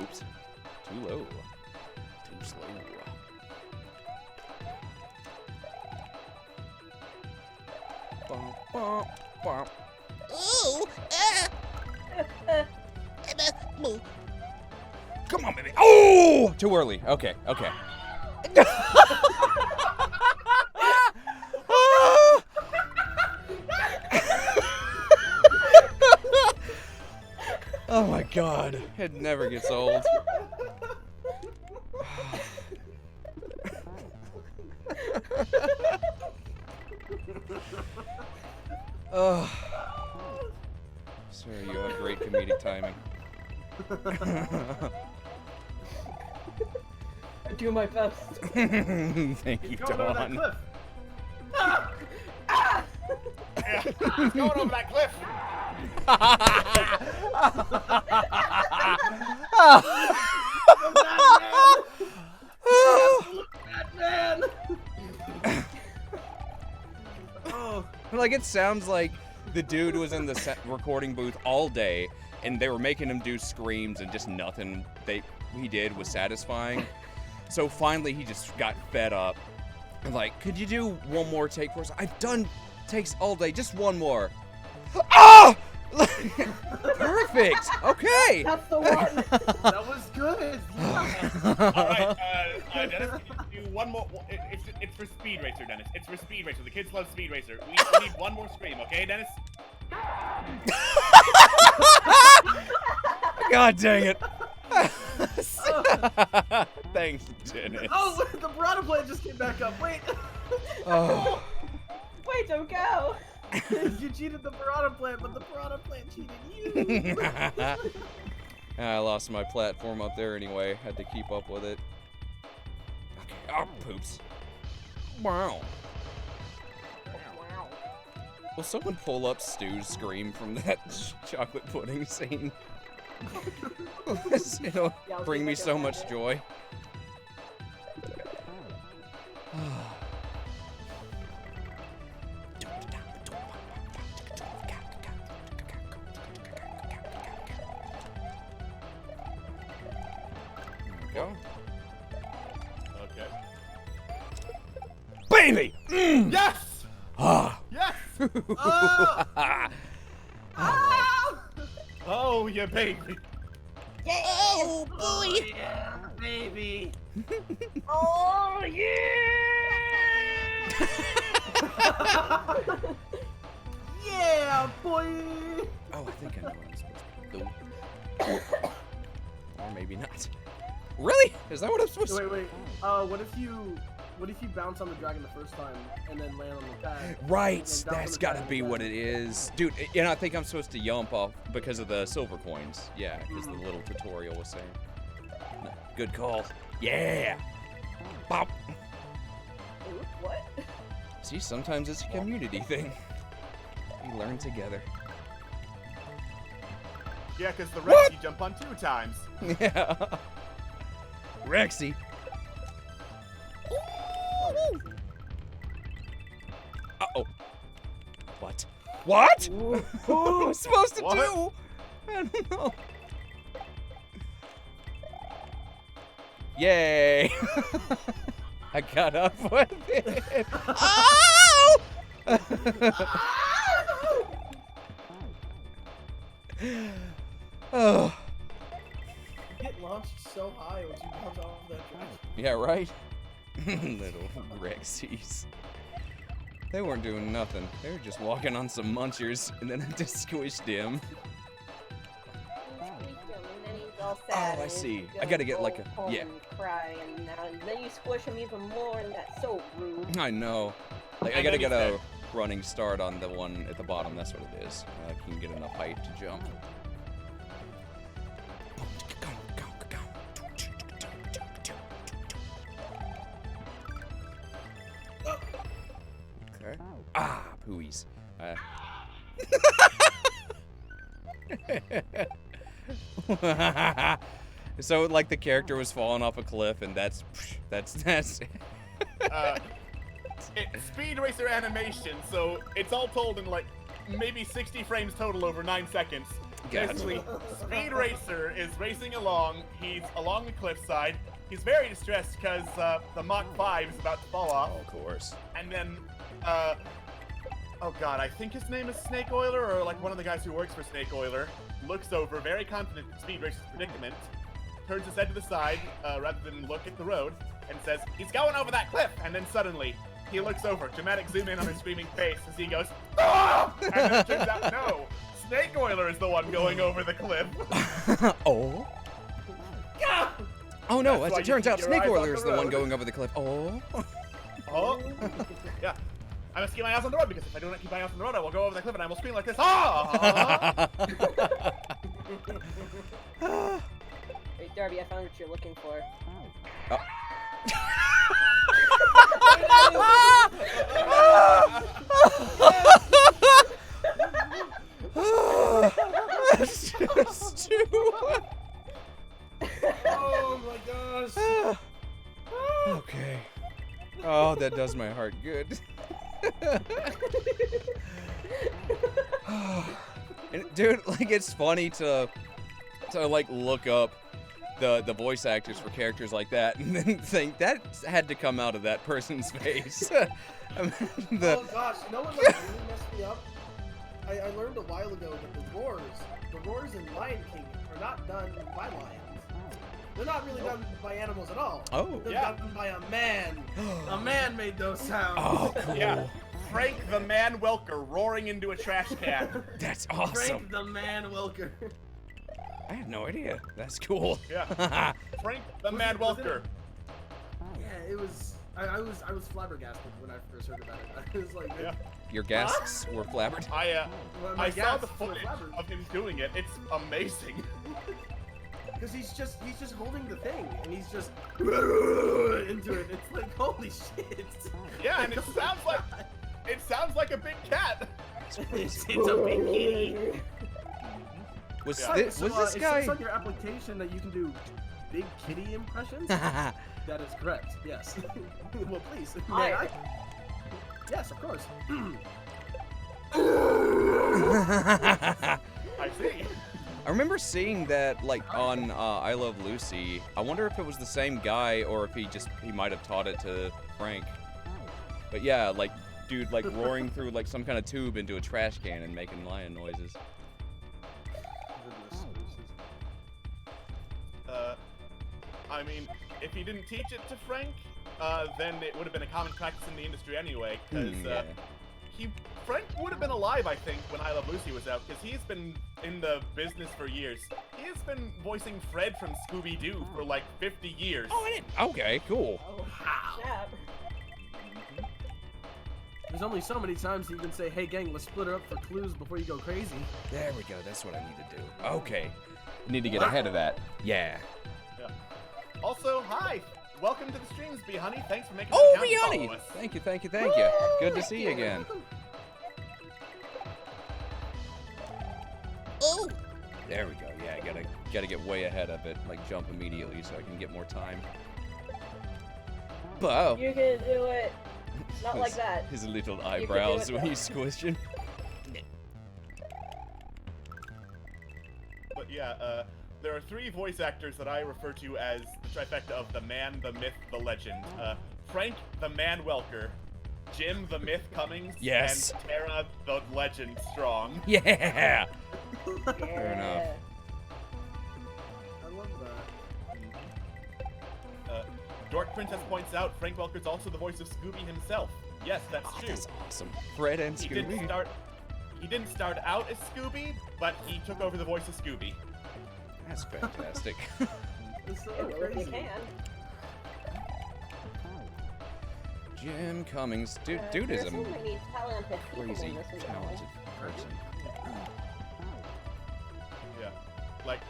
Oops. Too low. Too slow. Bum, bum, bum. Ooh! Come on, baby. Oh! Too early. Okay, okay. Oh my god. It never gets old. Oh. Sir, you have great comedic timing. I do my best. Thank you, going over that Dawn. cliff. Yeah, it's going over that cliff. Batman! Oh. Like, it sounds like the dude was in the recording booth all day, and they were making him do screams, and just nothing he did was satisfying. So finally, he just got fed up. And like, could you do one more take for us? I've done takes all day, just one more. Ah! Perfect. Okay. That's the one. That was good. Yeah. Alright, Dennis, can you do one more? It's for Speed Racer, Dennis. It's for Speed Racer. The kids love Speed Racer. We need one more scream, okay, Dennis? God dang it. Thanks, Dennis. Oh, the piranha plant just came back up. Wait. Oh. Wait, don't go. You cheated the piranha plant, but the piranha plant cheated you. I lost my platform up there anyway. Had to keep up with it. Okay. Oh, poops. Wow. Will someone pull up Stu's scream from that chocolate pudding scene? It'll Yeah, I'll bring see me if I so can much find it. joy. Go. Okay. Baby! Mm. Yes! Ah. Yes! Ah! Oh, yeah, baby. Oh, Oh, yeah, baby. Oh, Yeah, boy. Oh, I think I know what I'm supposed to do. Or maybe not. Really? Is that what I'm supposed to Wait. What if you bounce on the dragon the first time and then land on the pad? Right, And then bounce on that's the gotta dragon be again? what it is. Dude, you know, I think I'm supposed to yump off because of the silver coins. Yeah, because the little tutorial was saying. No, good call. Yeah! Bop! Ooh, what? See, sometimes it's a community thing. We learn together. Yeah, because the What? Rex you jump on 2 times. Yeah. Rexy. Uh-oh. What? What? What am I supposed to What? do? I don't know. Yay! I got up with it. Oh! Oh. You get launched so high once you bounce off that dragon. Yeah, right? Little Rexies. They weren't doing nothing. They were just walking on some munchers, and then I just squished him. All Oh, I see. I gotta get like a yeah. And cry, and then you squish him even more, and that's so rude. I know. Like I And gotta then get a he's running start on the one at the bottom. That's what it is. I can get enough height to jump. Okay. Ah, pooies. So like the character was falling off a cliff, and that's. It's Speed Racer animation, so it's all told in like maybe 60 frames total over 9 seconds. Gotcha. Basically, Speed Racer is racing along. He's along the cliffside. He's very distressed because the Mach 5 is about to fall off. Oh, of course. And then, oh god, I think his name is Snake Oiler, or like one of the guys who works for Snake Oiler, looks over, very confident in Speed Racer's predicament, turns his head to the side rather than look at the road, and says, "He's going over that cliff!" And then suddenly, he looks over, dramatic zoom in on his screaming face as he goes, "Ah!" And then it turns out, no, Snake Oiler is the one going over the cliff. Oh. Yeah! Oh no, That's as why it you turns keep out, your Snake eyes on Oiler the is the one road. going over the cliff. Oh. Oh. Yeah. I must keep my eyes on the road, because if I do not keep my eyes on the road, I will go over the cliff and I will scream like this. Ah! Wait, Darby, I found what you're looking for. That's just too. Oh my gosh. Okay. Oh, that does my heart good. And dude, like it's funny to like look up the voice actors for characters like that and then think that had to come out of that person's face. I mean, Oh gosh, you know what like, really messed me up? I learned a while ago that the roars in Lion King are not done by lions. They're not really done by animals at all. Oh. They're Yeah. done by a man. A man made those sounds. Oh, cool. Yeah. Frank the Man Welker roaring into a trash can. That's awesome. Frank the Man Welker. I had no idea. That's cool. Yeah. Frank the Man was it- Welker. Yeah, it was. I was flabbergasted when I first heard about it. I was like, Yeah. Your guests were flabbergasted. well, my I saw gasps the were footage flabber- of him doing it. It's amazing. Because he's just holding the thing and he's just into it. It's like holy shit. Yeah, and it sounds like a big cat. It's a big kitty. Was Yeah. this So, was this it guy? says on your application that you can do big kitty impressions. That is correct. Yes. Well, please. May I? Yes, of course. I see. I remember seeing that like on I Love Lucy. I wonder if it was the same guy or if he might have taught it to Frank. But yeah, like dude like roaring through like some kind of tube into a trash can and making lion noises. I mean, if he didn't teach it to Frank, then it would have been a common practice in the industry anyway, because Yeah. Frank would have been alive, I think, when I Love Lucy was out, because he's been in the business for years. He has been voicing Fred from Scooby-Doo for like 50 years. Oh, I didn't. Okay, cool. Oh, snap. There's only so many times you can say, "Hey gang, let's split her up for clues before you go crazy." There we go. That's what I need to do. Okay. Need to get ahead of that. Yeah. Yeah. Also, hi! Welcome to the streams, B Honey. Thanks for making Oh, the account Rihanna! follow us. Thank you, thank you, thank you. Good to see you again. Oh! There we go. Yeah, I gotta get way ahead of it. Like jump immediately so I can get more time. But You can do it. Not like that. His little do eyebrows it when though. he's squishing. But yeah, there are 3 voice actors that I refer to as the trifecta of the man, the myth, the legend. Frank, the man Welker, Jim, the myth Cummings, Yes. and Tara, the legend Strong. Yeah. Fair enough. I love that. Dork Princess points out Frank Welker's also the voice of Scooby himself. Yes, that's Oh, true. that's awesome. Fred and He Scooby. didn't start out as Scooby, but he took over the voice of Scooby. That's fantastic. It's so It will if you crazy. can. Jim Cummings, dude is There's a so many talented people crazy in this one. talented person. Yeah. Like,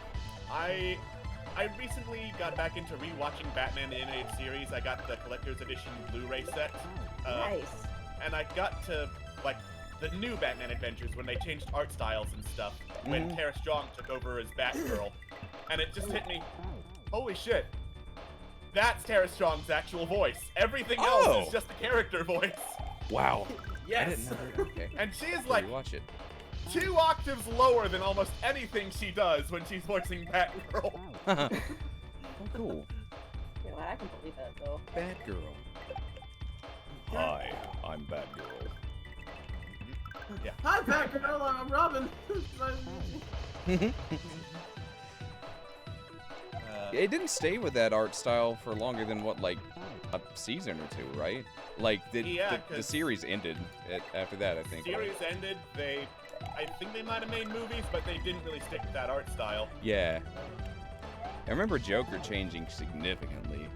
I recently got back into rewatching Batman the Animated Series. I got the Collector's Edition Blu-ray set. Nice. And I got to, like, the new Batman Adventures when they changed art styles and stuff. When Mhm. Tara Strong took over as Batgirl. And it just hit me, holy shit. That's Tara Strong's actual voice. Everything else Oh. is just the character voice. Wow. I Yes. didn't know that. Okay. And she is like Watch it. 2 octaves lower than almost anything she does when she's voicing Batgirl. Oh, cool. You know what? I can believe that though. Bad girl. Hi, I'm Batgirl. Hi, Batgirl. I'm Robin. It didn't stay with that art style for longer than what, like, a season or 2, right? Like Yeah, the 'cause- series ended after that, I think. Series ended, I think they might have made movies, but they didn't really stick to that art style. Yeah. I remember Joker changing significantly.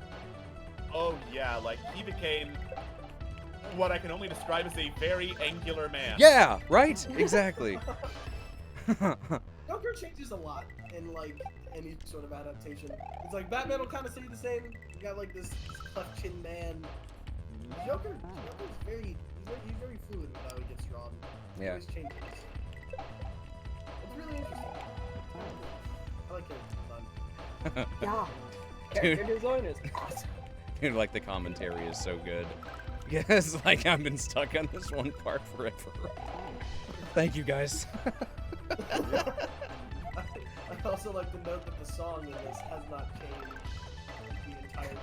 Oh yeah, like he became what I can only describe as a very angular man. Yeah, right? Exactly. Joker changes a lot in like any sort of adaptation. It's like Batman will kind of stay the same. You got like this cleft chin man. Joker's very fluid with how he gets drawn. He Yeah. always changes. It's really interesting. I like it. Yeah. Character design is awesome. Dude, like the commentary is so good. Yes, like I've been stuck on this one part forever. Thank you guys. I also like to note that the song in this has not changed the entire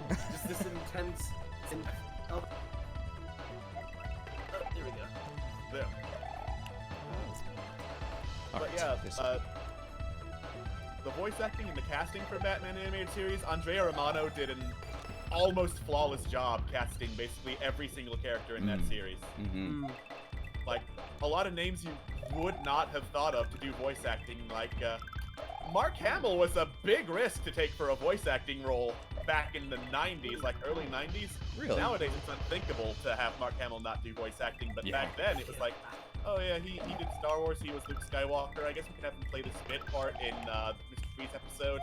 Just this intense. Oh. There we go. There. But Alright, yeah, this- the voice acting and the casting for Batman animated series, Andrea Romano did an almost flawless job casting basically every single character in that series. Mhm. Like, a lot of names you would not have thought of to do voice acting, like, Mark Hamill was a big risk to take for a voice acting role back in the 90s, like early 90s. Really? Nowadays it's unthinkable to have Mark Hamill not do voice acting, but Yeah. back then it was like, Oh yeah, he did Star Wars. He was Luke Skywalker. I guess we can have him play the Spit part in Mr. Freeze episode.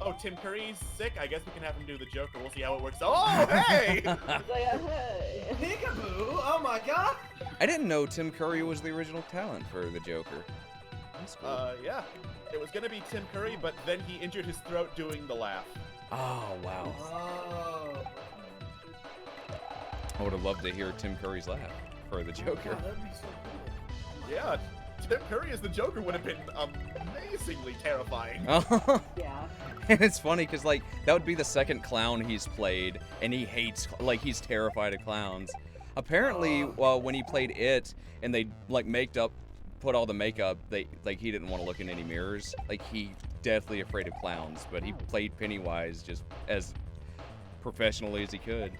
Oh, Tim Curry's sick. I guess we can have him do the Joker. We'll see how it works. Oh, hey! It's like, hey. Peekaboo! Oh my god! I didn't know Tim Curry was the original talent for the Joker. That's cool. Yeah. It was gonna be Tim Curry, but then he injured his throat doing the laugh. Oh, wow. Oh. I would have loved to hear Tim Curry's laugh for the Joker. God, that'd be so cool. Yeah, Tim Curry as the Joker would have been amazingly terrifying. Yeah. And it's funny because, like, that would be the second clown he's played, and he hates, like, he's terrified of clowns. Apparently, when he played It, and they, like, put all the makeup, he didn't want to look in any mirrors. Like, he deathly afraid of clowns, but he played Pennywise just as professionally as he could.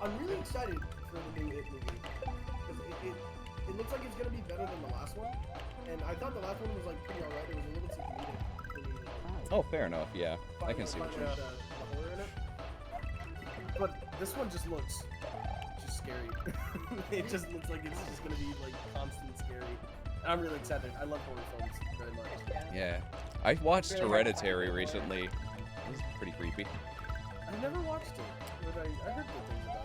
I'm really excited for the new It movie. Because it looks like it's going to be better than the last one. And I thought the last one was, like, pretty alright. It was a little too comedic for me. Oh, fair enough, yeah. I can see what finding you're out the horror in it. But this one just looks just scary. It just looks like it's just going to be, like, constant scary. And I'm really excited. I love horror films very much. Yeah. I watched Really Hereditary hard to recently. It was pretty creepy. I never watched it, but I heard good things about it.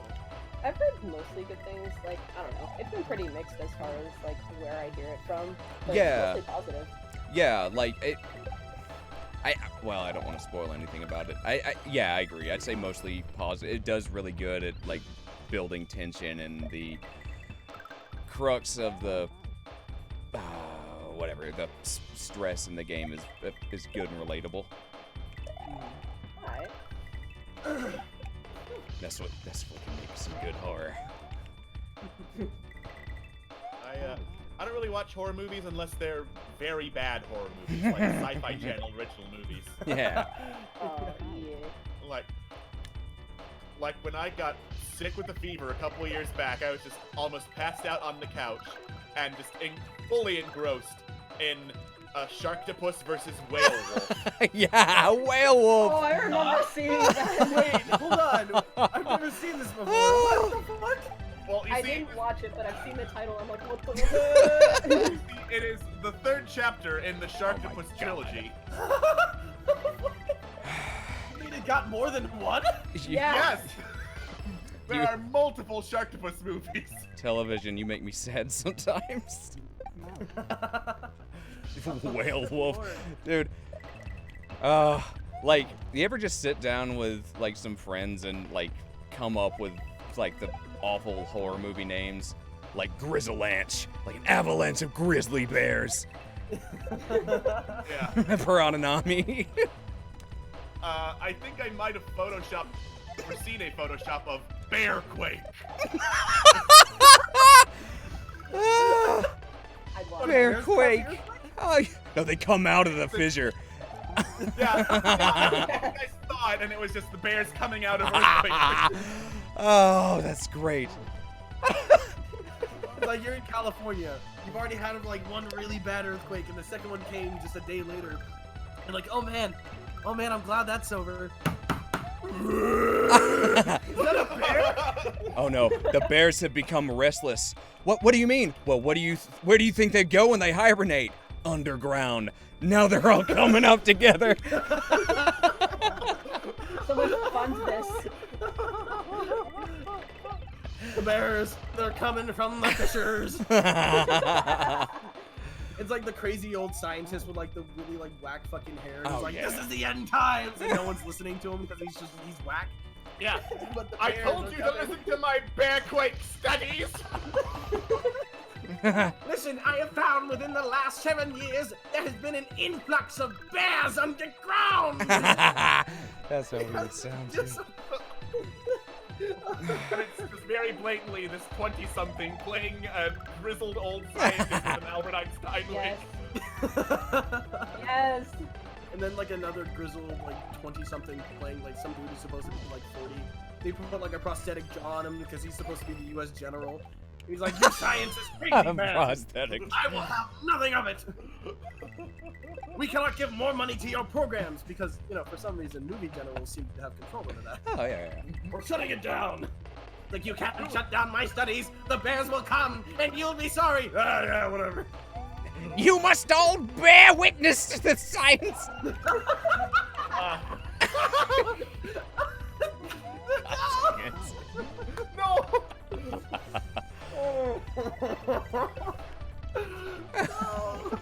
I've heard mostly good things. Like, I don't know. It's been pretty mixed as far as, like, where I hear it from. But Yeah. it's mostly positive. Yeah, like, well, I don't want to spoil anything about it. Yeah, I agree. I'd say mostly positive. It does really good at, like, building tension, and the crux of the whatever, the stress in the game is good and relatable. Alright. That's what can make some good horror. I don't really watch horror movies unless they're very bad horror movies, like Sci-Fi Channel original movies. Yeah. Yeah. Like when I got sick with the fever a couple of years back, I was just almost passed out on the couch and just fully engrossed in Sharktopus versus Whalewolf. Yeah, werewolf. Oh, I remember seeing that. Wait, hold on. I've never seen this before. What the fuck? Well, you I see, didn't watch it, but I've seen the title. I'm like, what the? you see, it is the third chapter in the Sharktopus trilogy. You mean it got more than one? Yeah. Yes! There are multiple Sharktopus movies. Television, you make me sad sometimes. Whalewolf, dude. Like, you ever just sit down with like some friends and like come up with like the awful horror movie names, like Grizzlanch, like an avalanche of grizzly bears. Yeah. Piranha-nami. I think I might have photoshopped or seen a Photoshop of Bearquake. I'd watch it. Bearquake. Oh, no, they come out of the fissure. Yeah, I think I saw it, and it was just the bears coming out of Earthquake. Oh, that's great. It's like you're in California. You've already had like one really bad earthquake, and the second one came just a day later. You're like, oh man, I'm glad that's over. Is that a bear? Oh no, the bears have become restless. What do you mean? Well, where do you think they go when they hibernate? Underground. Now they're all coming up together. Someone fund this. The bears, they're coming from the fissures. It's like the crazy old scientist with like the really like whack fucking hair. And Oh, he's like, yeah. this is the end times, and no one's listening to him because he's whack. Yeah, But the I bears told are you to coming. listen to my Bearquake studies. Listen, I have found within the last 7 years there has been an influx of bears underground. That's how it would sound too. Just- And it's just very blatantly this 20-something playing a grizzled old scientist with an Albert Einstein Yes. wig. Yes. And then like another grizzled like 20-something playing like some dude who's supposed to be like 40. They put like a prosthetic jaw on him because he's supposed to be the U.S. general. He's like, your science is crazy, man. Prosthetic. I will have nothing of it. We cannot give more money to your programs because, you know, for some reason, movie generals seem to have control over that. Oh yeah. We're shutting it down. Like, you can't shut down my studies. The bears will come, and you'll be sorry. Ah, yeah, whatever. You must all bear witness to the science. No!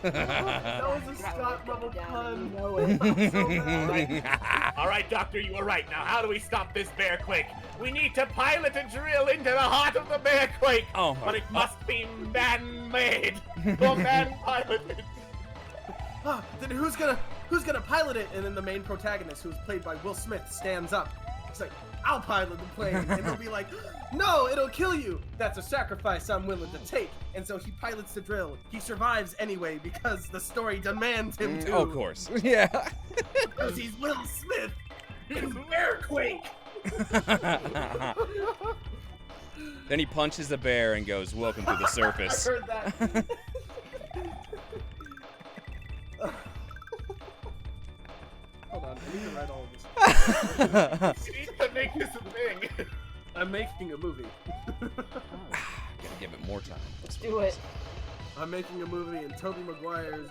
That was a Scott level pun. Know it. All right, Doctor, you were right. Now, how do we stop this bearquake? We need to pilot a drill into the heart of the bearquake. Oh, But it must be man-made or man-piloted. Then who's gonna pilot it? And then the main protagonist, who's played by Will Smith, stands up. He's like, I'll pilot the plane. And they'll be like, no, it'll kill you. That's a sacrifice I'm willing to take. And so he pilots the drill. He survives anyway because the story demands him to. Oh, of course. Yeah. Because he's Will Smith in Bearquake. Then he punches the bear and goes, "Welcome to the surface." I heard that. Hold on, I need to write all of this. You need to make this a thing. I'm making a movie. Gotta give it more time. Let's do it. I'm making a movie, and Tobey Maguire is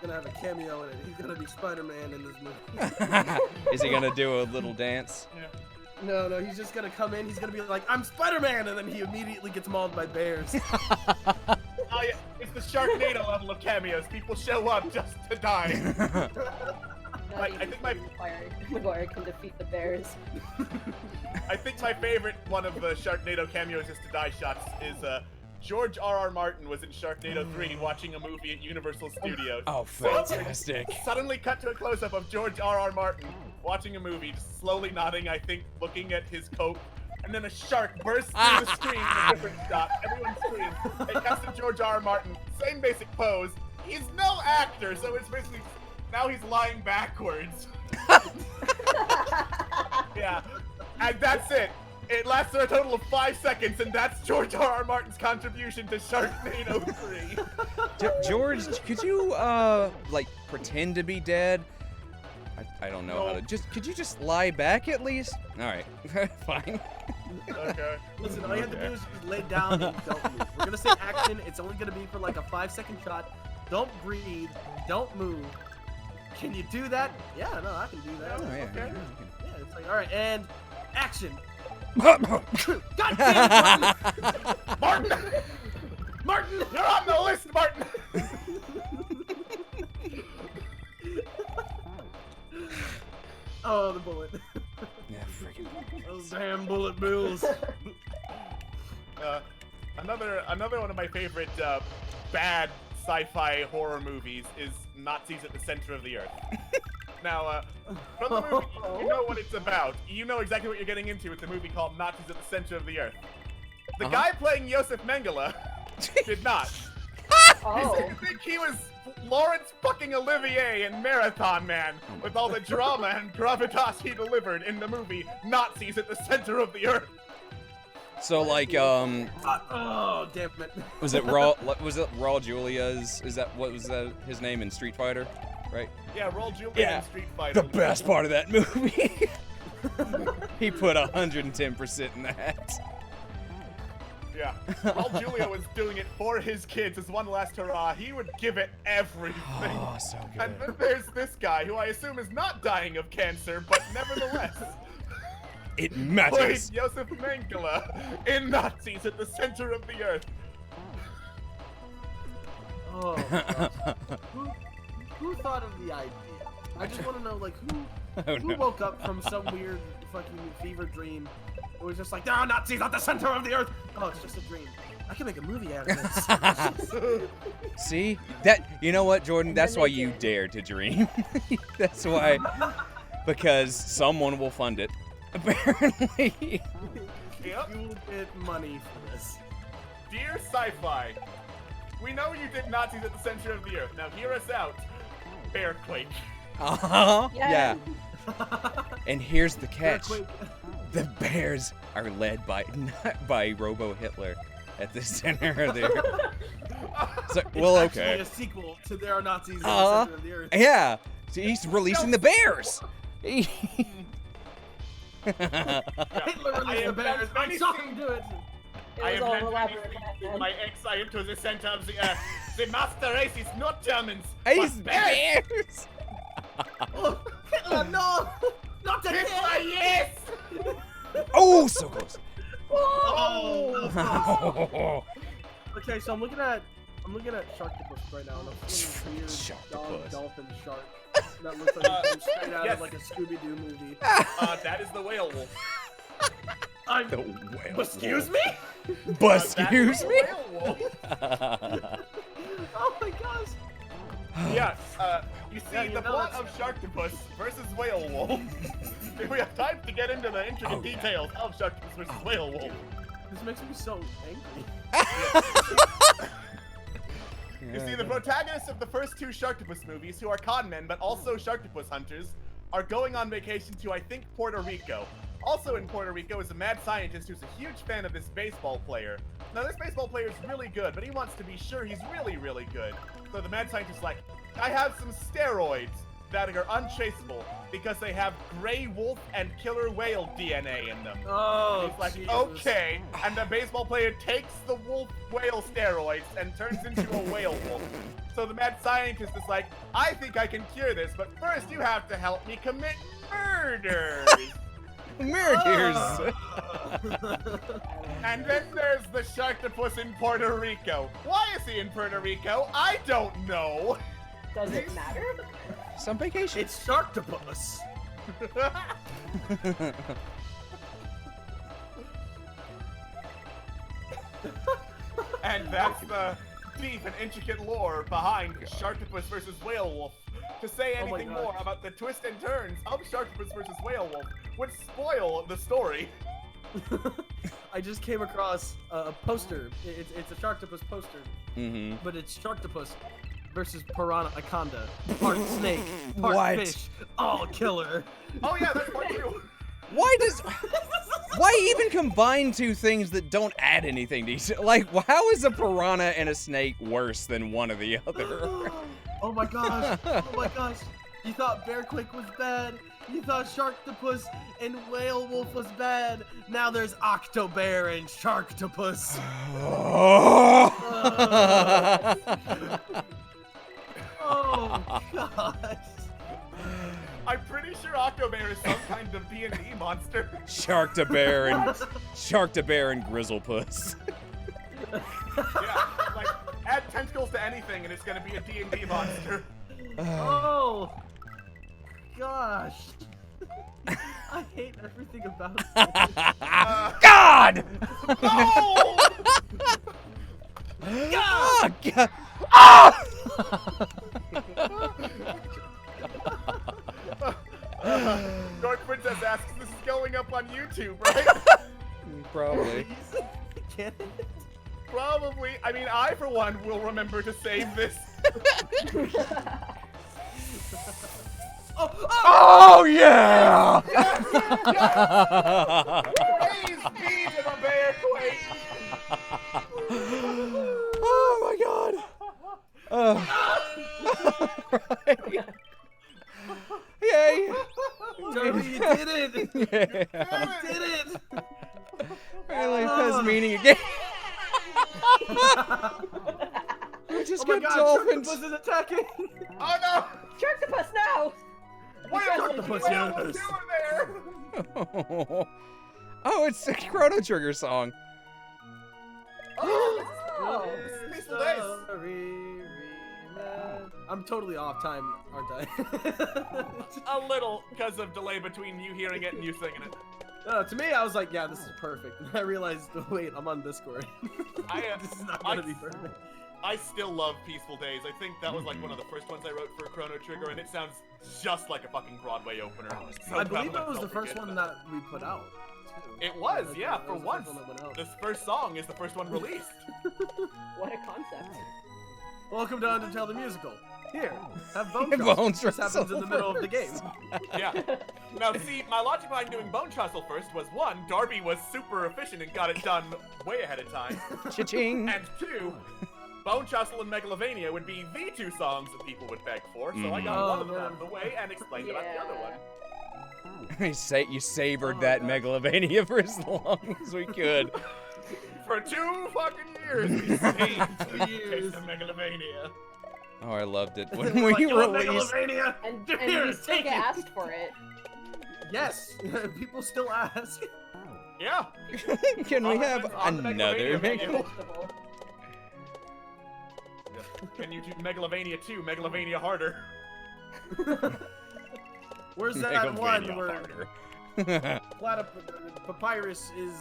gonna have a cameo in it. He's gonna be Spider-Man in this movie. Is he gonna do a little dance? No, he's just gonna come in. He's gonna be like, "I'm Spider-Man," and then he immediately gets mauled by bears. Oh, yeah. It's the Sharknado level of cameos. People show up just to die. Like, I think Maguire can defeat the bears. I think my favorite one of the Sharknado cameos just to die shots is George R.R. Martin was in Sharknado 3 watching a movie at Universal Studios. Oh, fantastic. Suddenly cut to a close-up of George R.R. Martin watching a movie, just slowly nodding, I think, looking at his coat. And then a shark bursts through the screen in a different shot. Everyone screams. It cuts to George R.R. Martin. Same basic pose. He's no actor, so it's basically... Now he's lying backwards. Yeah. And that's it. It lasts for a total of 5 seconds, and that's George R.R. Martin's contribution to Sharknado 3. George, could you, like, pretend to be dead? I don't know how to. Could you just lie back at least? Alright. Fine. Okay. Listen, all you have to do is just lay down and don't move. We're gonna say action. It's only gonna be for like a 5-second shot. Don't breathe. Don't move. Can you do that? Yeah, no, I can do that. Oh, yeah. Okay. Yeah, it's like, all right, and action. God damn it, Martin! Martin! Martin! You're on the list, Martin! Oh, the bullet. Yeah, freaking. Those damn bullet bills. Another one of my favorite bad sci-fi horror movies is Nazis at the Center of the Earth. Now, from the movie, you know what it's about. You know exactly what you're getting into with the movie called Nazis at the Center of the Earth. The guy playing Josef Mengele did not. Oh. You think he was Laurence fucking Olivier in Marathon Man with all the drama and gravitas he delivered in the movie Nazis at the Center of the Earth. So, like, Oh, damn it. was it Raul Julia's? What was that his name in Street Fighter? Right? Yeah, Raul Julia Yeah. in Street Fighter. The best part of that movie. He put 110% in that. Yeah. Raul Julia was doing it for his kids as one last hurrah. He would give it everything. Oh, so And good. then there's this guy who I assume is not dying of cancer, but nevertheless It played matters. Josef Mengele in Nazis at the Center of the Earth. Oh, gosh. Who thought of the idea? I just want to know, like, who woke up from some weird fucking fever dream? It was just like, no, Nazis at the center of the earth. Oh, it's just a dream. I can make a movie out of this. See? You know what, Jordan? That's why you dare to dream. That's why. Because someone will fund it. Apparently. Yep. You will get money for this. Dear Sci-Fi, we know you did Nazis at the Center of the Earth. Now hear us out. Bearquake. Uh-huh. Yeah. And here's the catch. Earthquake. The bears are led by Robo Hitler at the center of the earth. So, well, It's okay. actually a sequel to There Are Nazis at the Center of the Earth. Yeah. So he's releasing the bears. Hitler I released the am bears. I very saw him do it. It I was have all had elaborate many back things in then. my exile to the center of the earth. The master race is not Germans, Ace but bears! bears! Oh, Hitler, no! Not the Hitler, kid! yes! Oh, so close. Oh! Okay, so I'm looking at Sharktopus right now, and I'm seeing a weird Sharktopus. dolphin shark that looks like it came straight out yes. of like a Scooby-Doo movie. That is the whale wolf. The whale Excuse wolf. me? But That is excuse the me? whale wolf. Oh my gosh! Yeah, you see, Yeah, you the know plot it's- of Sharktopus versus Whale Wolf. If we have time to get into the intricate Oh, yeah. details of Sharktopus versus Whale Wolf. This makes me so angry. You see, the protagonists of the first two Sharktopus movies, who are con men but also Sharktopus hunters, are going on vacation to, I think, Puerto Rico. Also in Puerto Rico is a mad scientist who's a huge fan of this baseball player. Now, this baseball player is really good, but he wants to be sure he's really, really good. So the mad scientist's like, I have some steroids that are untraceable because they have gray wolf and killer whale DNA in them. Oh, He's like, Jesus. okay, and the baseball player takes the wolf whale steroids and turns into a whale wolf. So the mad scientist is like, I think I can cure this, but first you have to help me commit murders. Murders. And then there's the Sharktopus in Puerto Rico. Why is he in Puerto Rico? I don't know. Does it matter? Some vacation. It's Sharktopus. And that's the deep and intricate lore behind Sharktopus versus Whale Wolf. To say Oh my anything God. more about the twists and turns of Sharktopus versus Whale Wolf would spoil the story. I just came across a poster. It's a Sharktopus poster, Mm-hmm. but it's Sharktopus versus Piranha-Anaconda. Part snake, part What? fish, all killer. Oh yeah, that's part two. Why even combine two things that don't add anything to each? Like, how is a piranha and a snake worse than one or the other? Oh my gosh! Oh my gosh! You thought Bearquake was bad. You thought Sharktopus and Whale Wolf was bad. Now there's Octobear and Sharktopus. Oh gosh! I'm pretty sure Octobear is some kind of D&D monster. Sharktabear and Grizzlepuss. Yeah, like, add tentacles to anything and it's gonna be a D&D monster. Oh gosh! I hate everything about this. God! No! Ah, God! Ah! Dark Princess asks, this is going up on YouTube, right? Probably. Can it? Probably. I mean, I, for one, will remember to save this. Oh yeah! Praise be to the bear quake! Oh my God! Right. Yay! Derby, you did it! Yeah. You did it! Finally has meaning again. We just Oh my got god, dolphins. Sharktopus is attacking! Oh no! Sharktopus now! What Sharktopus, are yes. you doing there? Oh, it's a Chrono Trigger song. Oh, Oh. this is Peaceful Days. I'm totally off time, aren't I? A little, because of delay between you hearing it and you singing it. To me, I was like, yeah, this is perfect. And I realized, wait, I'm on Discord. This is not gonna be perfect. I still love Peaceful Days. I think that was like one of the first ones I wrote for Chrono Trigger, and it sounds just like a fucking Broadway opener. So I believe proud that was of the myself first for one getting that we put out. Too. It was, That- yeah, that for was the once. first one that went out. This first song is the first one released. What a concept. Welcome to Undertale the Musical. Here, have Bone Bone Trust. This happens in the middle of the game. Yeah. Now, see, my logic behind doing Bone Trestle first was one, Darby was super efficient and got it done way ahead of time. Cha-ching. And two, Bone Trestle and Megalovania would be the two songs that people would beg for, so I got one of them out of the way and explained about the other one. You savored Oh, that God. Megalovania for as long as we could. For 2 fucking years, we saved 2 years. Taste of Megalovania. Oh, I loved it when We're we like, "You want released. Megalovania? And Here, we still take get it." asked for it. Yes, people still ask. Yeah. Can we have On the another Megalovania Mega? menu. Vegetable. Can you do Megalovania 2? Megalovania harder. Where's that one Megalovania where harder. Papyrus is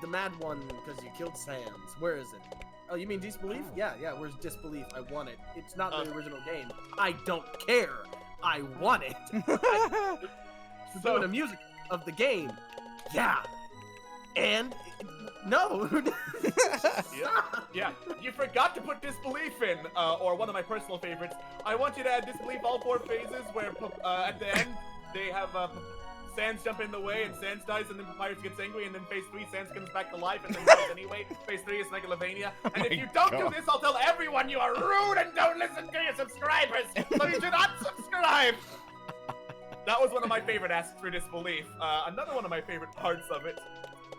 the mad one because you killed Sans? Where is it? Oh, you mean Disbelief? Yeah, where's Disbelief? I want it. It's not the original game. I don't care. I want it. So- Doing the music of the game. Yeah. And no. Yeah, you forgot to put Disbelief in, or one of my personal favorites. I want you to add Disbelief all 4 phases where at the end they have Sans jump in the way and Sans dies and then Papyrus gets angry and then phase 3 Sans comes back to life and then dies anyway. Phase 3 is Megalovania. And if you don't do this, I'll tell everyone you are rude and don't listen to your subscribers. So you should not subscribe. That was one of my favorite asks for Disbelief. Another one of my favorite parts of it.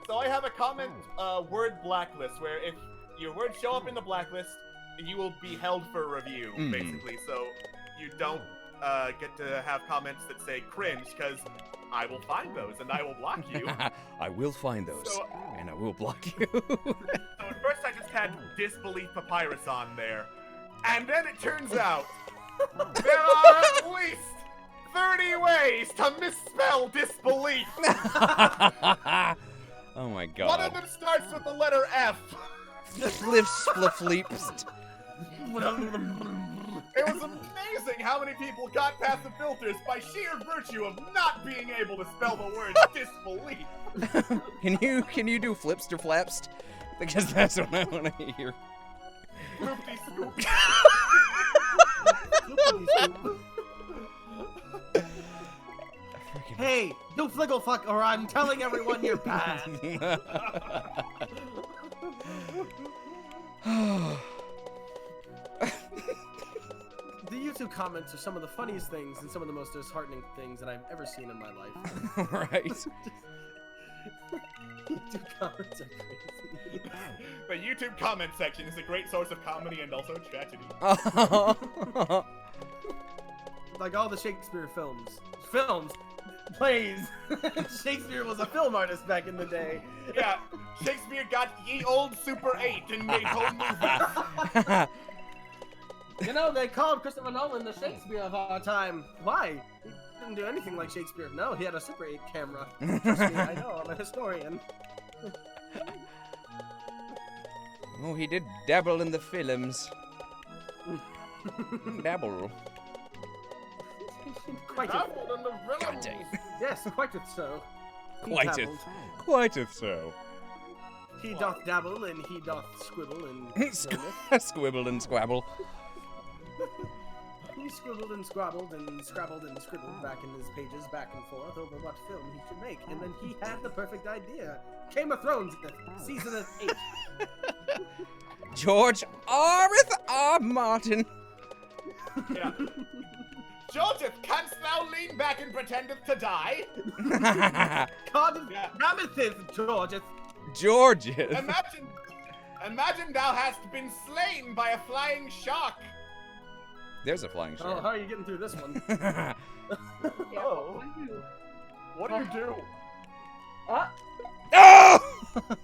So I have a comment word blacklist where if your words show up in the blacklist, you will be held for review, basically. So you don't get to have comments that say cringe, because I will find those and I will block you. I will find those, So- and I will block you. So at first I just had Disbelief Papyrus on there. And then it turns out there are at least 30 ways to misspell disbelief. Oh my One of god. them starts with the letter F. Flips, fleeps. It was amazing how many people got past the filters by sheer virtue of not being able to spell the word disbelief. Can you do flipster flapst? Because that's what I want to hear. Loopty scoop. Hey, do fliggle fuck or I'm telling everyone you're bad. The YouTube comments are some of the funniest things and some of the most disheartening things that I've ever seen in my life. Right. YouTube comments are crazy. The YouTube comment section is a great source of comedy and also tragedy. Like all the Shakespeare plays. Shakespeare was a film artist back in the day. Yeah, Shakespeare got ye old Super 8 and made whole movies. You know, they called Christopher Nolan the Shakespeare of our time. Why? He didn't do anything like Shakespeare. No, he had a Super 8 camera. Trust me, I know, I'm a historian. Oh, he did dabble in the films. Dabble. Quite it. God dang. Yes, quite it so. He Quite it. dabbled. Quite if so. He doth dabble and he doth squibble and Squibble and squabble. He scribbled and squabbled and scrabbled and scribbled back in his pages back and forth over what film he should make, and then he had the perfect idea. Game of Thrones, season 8. George R. Martin. Yeah. Joseph, canst thou lean back and pretendeth to die? God Yeah. damneth, George. Georges. Imagine thou hast been slain by a flying shark. There's a flying Oh, shark. how are you getting through this one? Yeah, Oh. what do you- What do you do? Ah, Oh!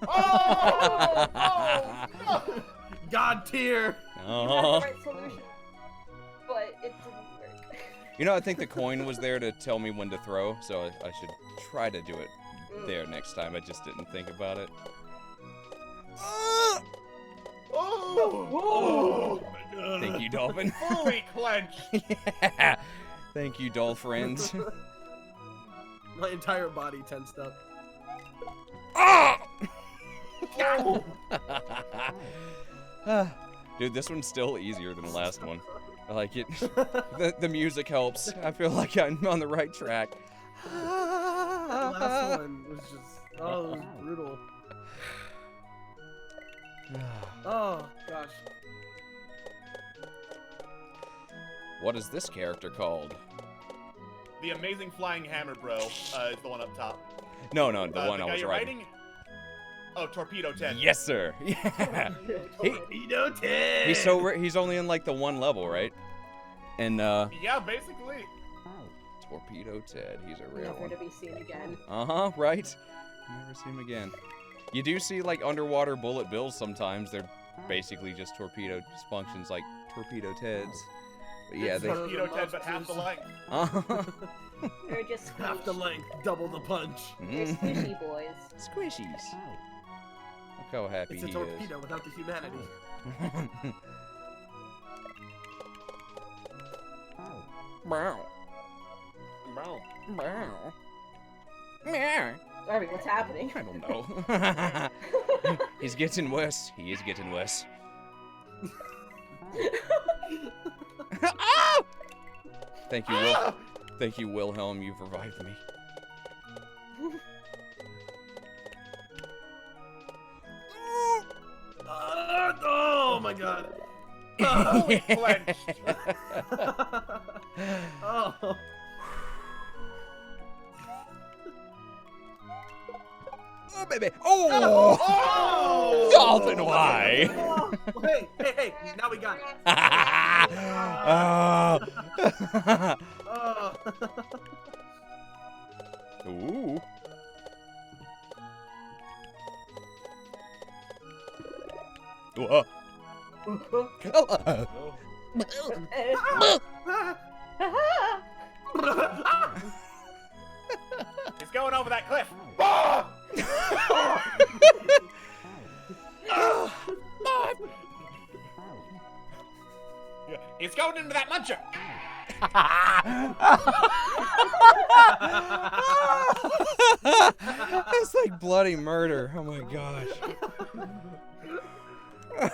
Oh! Oh! No! God tier. you had the Oh. right solution, but it didn't work. You know, I think the coin was there to tell me when to throw, so I should try to do it there next time. I just didn't think about it. Oh! Oh! Thank you, Dolphin. Fully clenched. Yeah. Thank you, doll friends. My entire body tensed up. Ah! Oh! Dude, this one's still easier than the last one. I like it. The music helps. I feel like I'm on the right track. The last one was just, it was brutal. Oh, gosh. What is this character called? the amazing flying hammer bro is the one up top. No, the one the I guy was you're riding. Oh, Torpedo Ted. Yes, sir. Yeah. Torpedo Ted. He's only in like the one level, right? And Yeah, basically. Torpedo Ted, he's a real Never one. to be seen again. Right? Never see him again. You do see like underwater bullet bills sometimes. They're basically just torpedo functions like Torpedo Teds. But yeah, they. Torpedo Ted, but half the length. They're just Half the squishy. length, double the punch. They're squishy boys. Squishies. Look how happy It's a he torpedo without the humanity. is. Meow. Meow. Meow. Harvey, what's happening? I don't know. He's getting worse. He is getting worse. Ah! Thank you, Will. Thank you, Wilhelm. You've revived me. Oh my god. Holy clenched. Oh. Oh, baby. Oh! Oh! Dolphin Y. Oh. Hey, now we got it. Oh. Oh. Ooh. He's going over that cliff. Yeah, he's going into that muncher. That's like bloody murder. Oh my gosh. I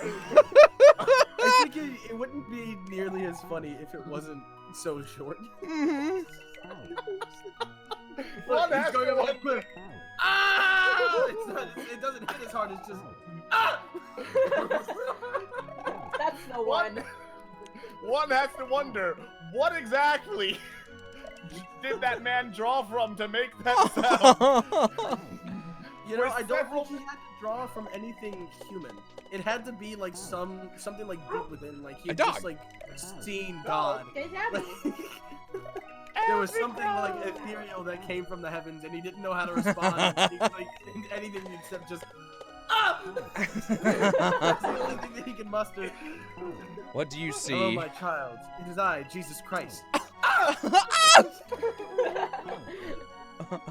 think it wouldn't be nearly as funny if it wasn't so short. One He's has going to over one. that cliff. Ah! It doesn't hit as hard. It's just ah! That's the one. One has to wonder, what exactly did that man draw from to make that sound? You know, With I don't several- think he had to draw from anything human. It had to be like something like deep within, like he A had dog. just like seen God. Hey, Abby. There was something like ethereal that came from the heavens, and he didn't know how to respond. He, like anything except just ah! That's the only thing that he can muster. What do you Hello, see? my child. It is I, Jesus Christ.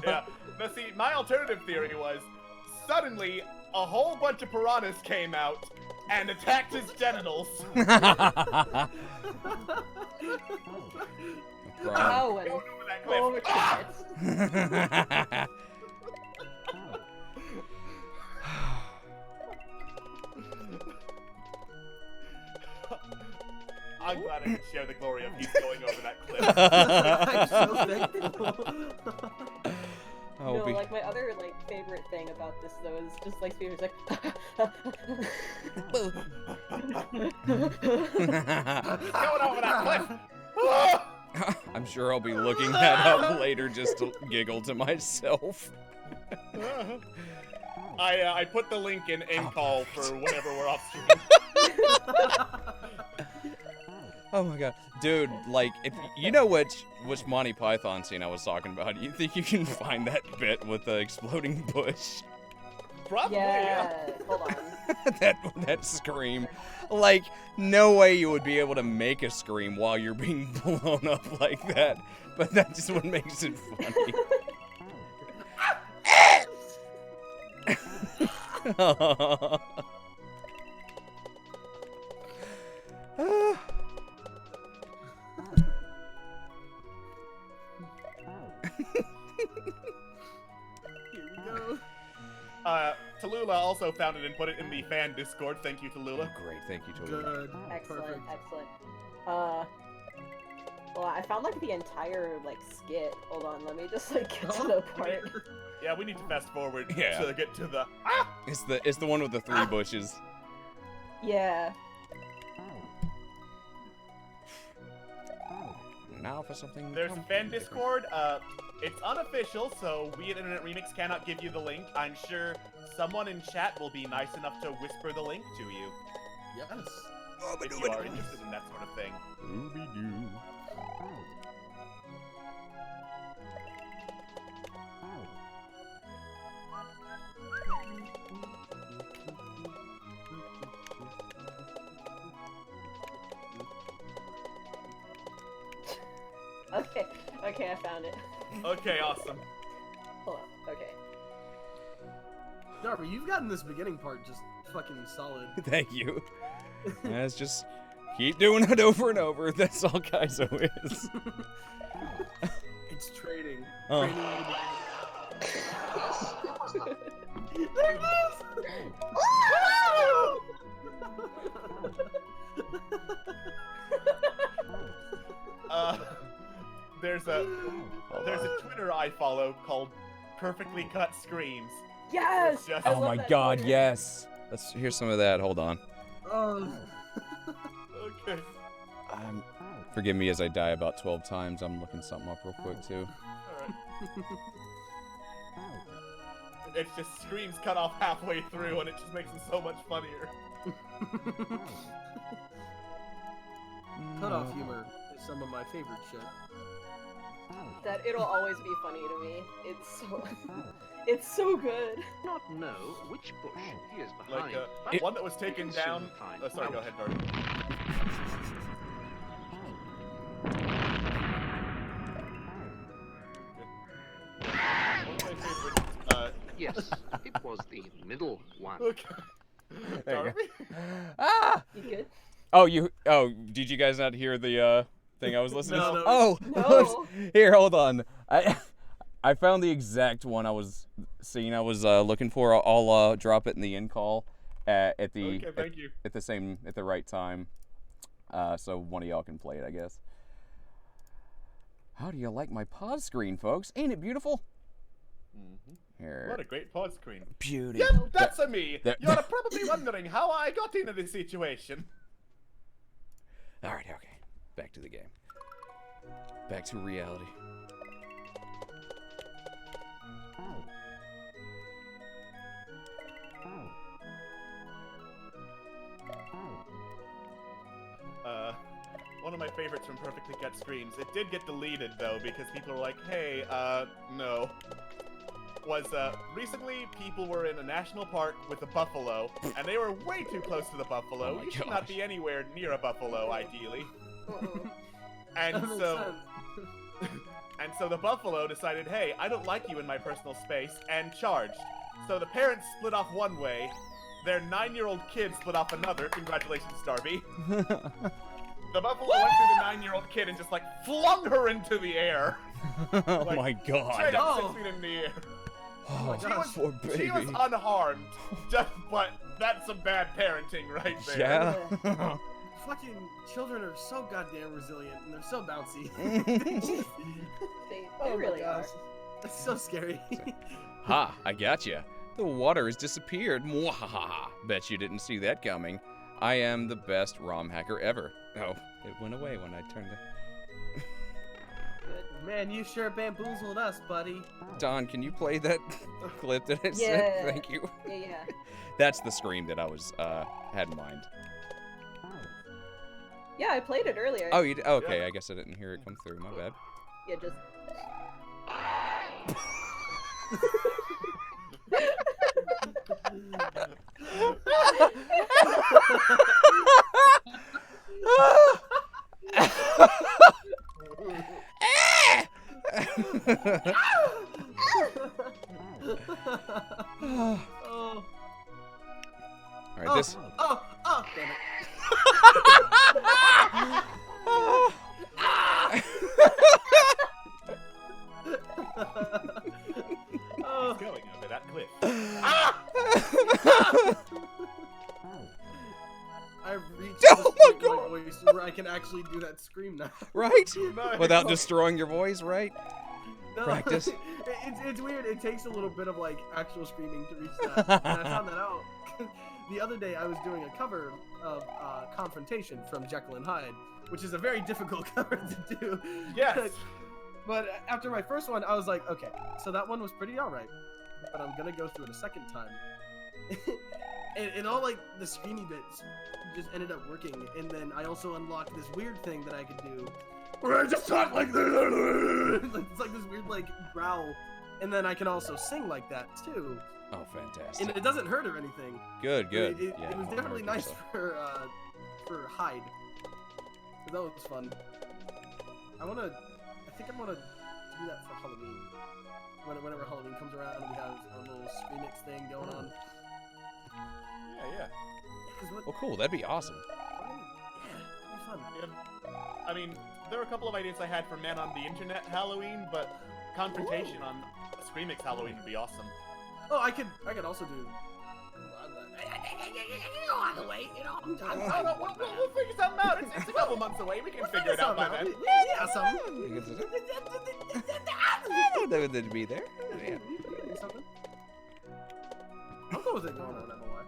Yeah. Now see, my alternative theory was, suddenly, a whole bunch of piranhas came out and attacked his genitals. Oh, and Going over that cliff. over Ah! crickets. I'm glad I could share the glory of he's going over that cliff. I'm so thankful. Oh, No, be- like my other like favorite thing about this though is just like Spears like Going over that cliff. Ah! I'm sure I'll be looking that up later just to giggle to myself. I put the link in end call for whenever we're off stream. Oh my god. Dude, like, if you know which Monty Python scene I was talking about, you think you can find that bit with the exploding bush? Probably, yeah. Hold on. that scream. Like, no way you would be able to make a scream while you're being blown up like that. But that's just what makes it funny. Here we go. Tallulah also found it and put it in the fan Discord. Thank you, Tallulah. Great, thank you, Toby. Good. Excellent, Perfect. excellent. Well, I found like the entire like skit. Hold on, let me just like get to the part. Yeah, we need to fast forward Yeah. to get to the. It's the one with the 3 bushes. Yeah. Nah. half or something. There's a fan Discord. It's unofficial, so we at Internet Remix cannot give you the link. I'm sure someone in chat will be nice enough to whisper the link to you. Yes. If you are interested in that sort of thing. Ooby-doo. Okay, I found it. Okay, awesome. Hold on. Okay. Darby, you've gotten this beginning part just fucking solid. Thank you. Let's just keep doing it over and over. That's all Kaizo is. It's trading. Oh. There it is! There's a Twitter I follow called Perfectly Cut Screams. Yes! It's just- I Oh love my that god, Twitter. yes. Let's hear some of that. Hold on. Oh. Okay. Forgive me as I die about 12 times. I'm looking something up real quick, too. Alright. It's just screams cut off halfway through, and it just makes it so much funnier. Cutoff humor is some of my favorite shit. That it'll always be funny to me. It's so good. Not know which bush he is Like, behind. but one that was taken we can down. soon find Oh, sorry, out. go ahead, Darby. One of my favorite, Yes, it was the middle one. okay. There you go. Darby? Ah! You good? Oh, did you guys not hear the thing I was listening No, to? no. Oh, No. here, hold on. I found the exact one I was seeing. I was looking for. I'll drop it in the end call at the Okay, thank you. at the right time, so one of y'all can play it, I guess. How do you like my pause screen, folks? Ain't it beautiful? Here, What a great pause screen. beauty. Yep, that's a me. that- You're probably wondering how I got into this situation. All right, okay. Back to the game. Back to reality. One of my favorites from Perfectly Cut Screams. It did get deleted though because people were like, "Hey, no." Was recently people were in a national park with a buffalo, and they were way too close to the buffalo. Oh my You should not gosh. be anywhere near a buffalo, ideally. Mm-mm. And That makes so, sense. and so the buffalo decided, "Hey, I don't like you in my personal space," and charged. So the parents split off one way, their 9-year-old kid split off another. Congratulations, Darby. The buffalo went through the 9-year-old kid and just like flung her into the air. Oh Like, my god. Straight up Oh. 6 feet in the air. Oh, She was, poor baby. she was unharmed. Just, but that's some bad parenting right there. Yeah. Fucking children are so goddamn resilient and they're so bouncy. They Oh my really are. gosh. That's so scary. Ha, I gotcha. The water has disappeared. Mwahaha. Bet you didn't see that coming. I am the best ROM hacker ever. Oh, it went away when I turned the... Good. Man, you sure bamboozled us, buddy. Don, can you play that clip that I sent? Yeah. Thank you. Yeah. That's the scream that I was, had in mind. Yeah, I played it earlier. Oh, you did? Okay, Yeah. I guess I didn't hear it come through. My bad. Yeah, just. Oh. All right, this... Oh, damn it. Oh. Going over that cliff. I've reached Oh this my point in God. my voice where I can actually do that scream now. Right? Nice. Without destroying your voice, right? No, Practice. It's weird. It takes a little bit of like actual screaming to reach that. And I found that out the other day. I was doing a cover of Confrontation from Jekyll and Hyde, which is a very difficult cover to do. Yes. But after my first one, I was like, okay, so that one was pretty alright, but I'm gonna go through it a second time. and all like the screamy bits just ended up working, and then I also unlocked this weird thing that I could do where I just talk like this. It's like this weird like growl, and then I can also sing like that too. Oh, fantastic. And it doesn't hurt or anything. Good. It Yeah, was don't definitely hurt nice yourself. for Hyde. So that was fun. I think I'm gonna do that for Halloween. Whenever Halloween comes around, we have our little Screenix thing going on. Yeah. 'Cause what- Well, cool. That'd be awesome. Yeah, it'd be fun. Yeah. I mean, there were a couple of ideas I had for Man on the Internet Halloween, but Confrontation on Screamix Halloween would be awesome. Oh, I could also do. On the way, you know. I don't know, we'll figure something out. It's a couple months away. We can figure it out by then. Yeah, something. That'd be there. Yeah. Something. I'm cool with it going on, MOI.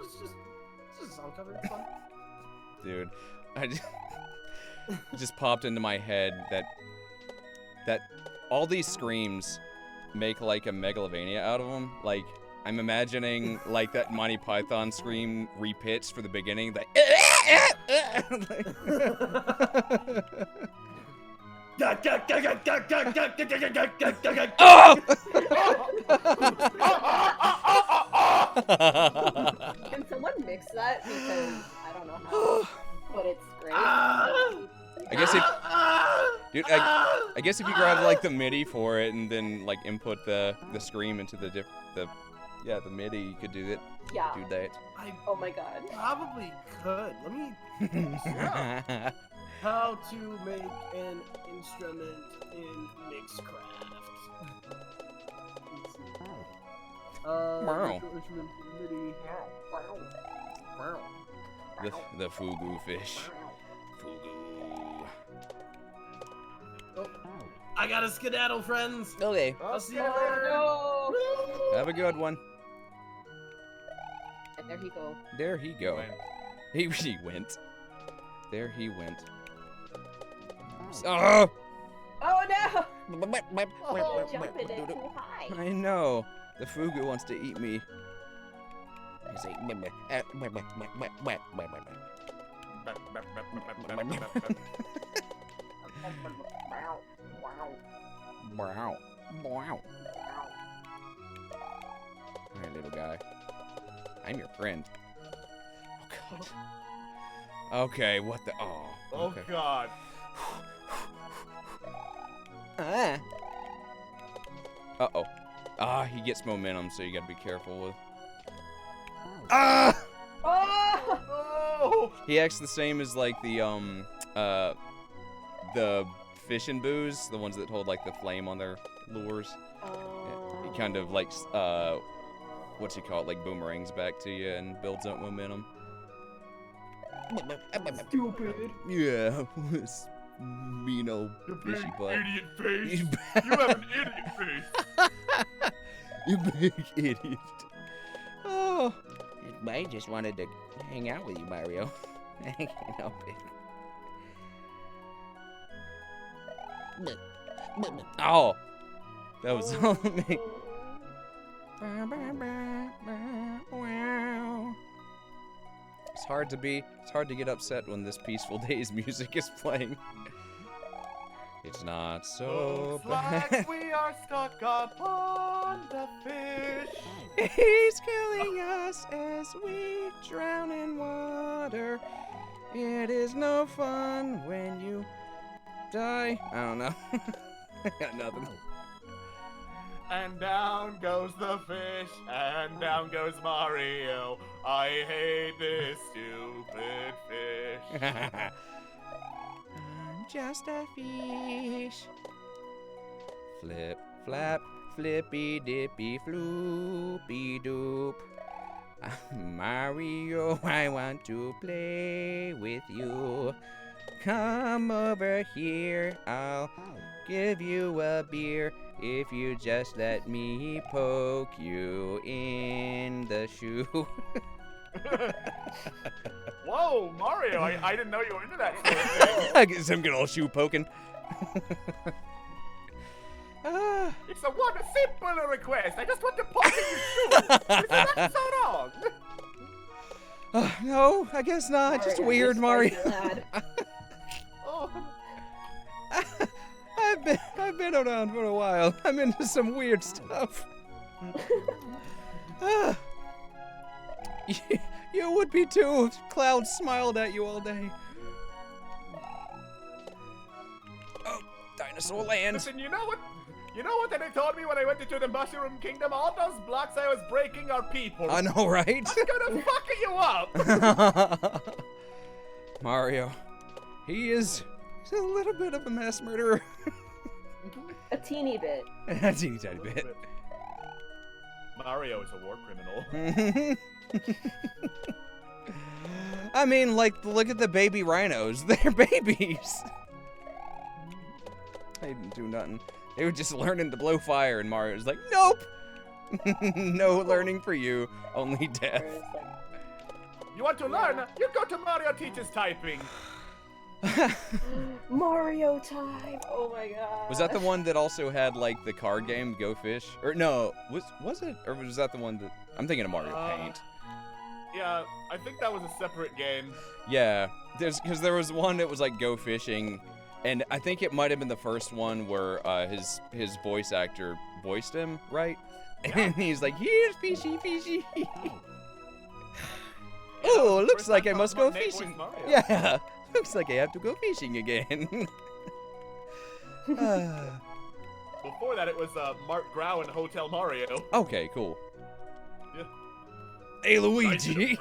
It's just a song cover. It's fun. Dude, I just, just popped into my head that all these screams make like a Megalovania out of them. Like, I'm imagining like that Monty Python scream repitched for the beginning. Like, oh! Can someone mix that? Because I don't know how, but it's great. I guess if, dude, I guess if you grab like the MIDI for it and then like input the scream into the MIDI, you could do that. Yeah. Do that. Oh my god. Probably could. Let me. How to make an instrument in Mixcraft. Wow. Instrument MIDI. The fugu fish. Fugu. Oh, I gotta skedaddle, friends. Okay. I'll see you Oh later. no! Have a good one. And there he go. There he go. He went. There he went. Oh! Oh no! Oh, jumping it too high. I know. The fugu wants to eat me. He's like, wow. Wow. Alright, little guy. I'm your friend. Oh, God. Okay, what the... Oh. Oh Okay. god. Uh-oh. He gets momentum, so you gotta be careful with... Ah! Oh! Oh! He acts the same as, like, the fishing booze, the ones that hold, like, the flame on their lures. Yeah, he kind of, like, what's he call it, like, boomerangs back to you and builds up momentum. Stupid. Yeah, mean old You fishy big butt. idiot face. He's You have an idiot face. You big idiot. Oh. I just wanted to hang out with you, Mario. I can't help it. Oh. That was all me. It's hard to get upset when this Peaceful Days music is playing. It's not so Looks bad. like we are stuck upon the fish. He's killing us as we drown in water. It is no fun when you die. I don't know. I got nothing. And down goes the fish, and down goes Mario. I hate this stupid fish. I'm just a fish. Flip, flap, flippy, dippy, floopy doop. I'm Mario, I want to play with you. Come over here, I'll give you a beer if you just let me poke you in the shoe. Whoa, Mario! I didn't know you were into that sort of thing. I get some good old shoe poking. Ah. It's a one simple request. I just want to poke in your shoe. Is that so wrong? No, I guess not. Just weird, Mario. Oh. I've been around for a while. I'm into some weird stuff. You would be too if Cloud smiled at you all day. Oh, dinosaur land. Listen, you know what? You know what they told me when I went into the Mushroom Kingdom? All those blocks I was breaking are people. I know, right? I'm gonna fuck you up. Mario, he's a little bit of a mass murderer. A teeny bit. A teeny tiny bit. Mario is a war criminal. I mean, like, look at the baby rhinos. They're babies. They didn't do nothing. They were just learning to blow fire, and Mario was like, nope! No learning for you, only death. You want to learn? You go to Mario Teaches Typing. Mario time! Oh my god. Was that the one that also had, like, the card game, Go Fish? Or, no, was it? Or was that the one that... I'm thinking of Mario Paint. Yeah, I think that was a separate game. Yeah, because there was one that was, like, Go Fishing, and I think it might have been the first one where his voice actor voiced him, right? And he's like, here's fishy, fishy. Oh, looks like I must go fishing. Yeah, looks like I have to go fishing again. Before that, it was Mark Grau in Hotel Mario. Okay, cool. Yeah. Hey, Luigi.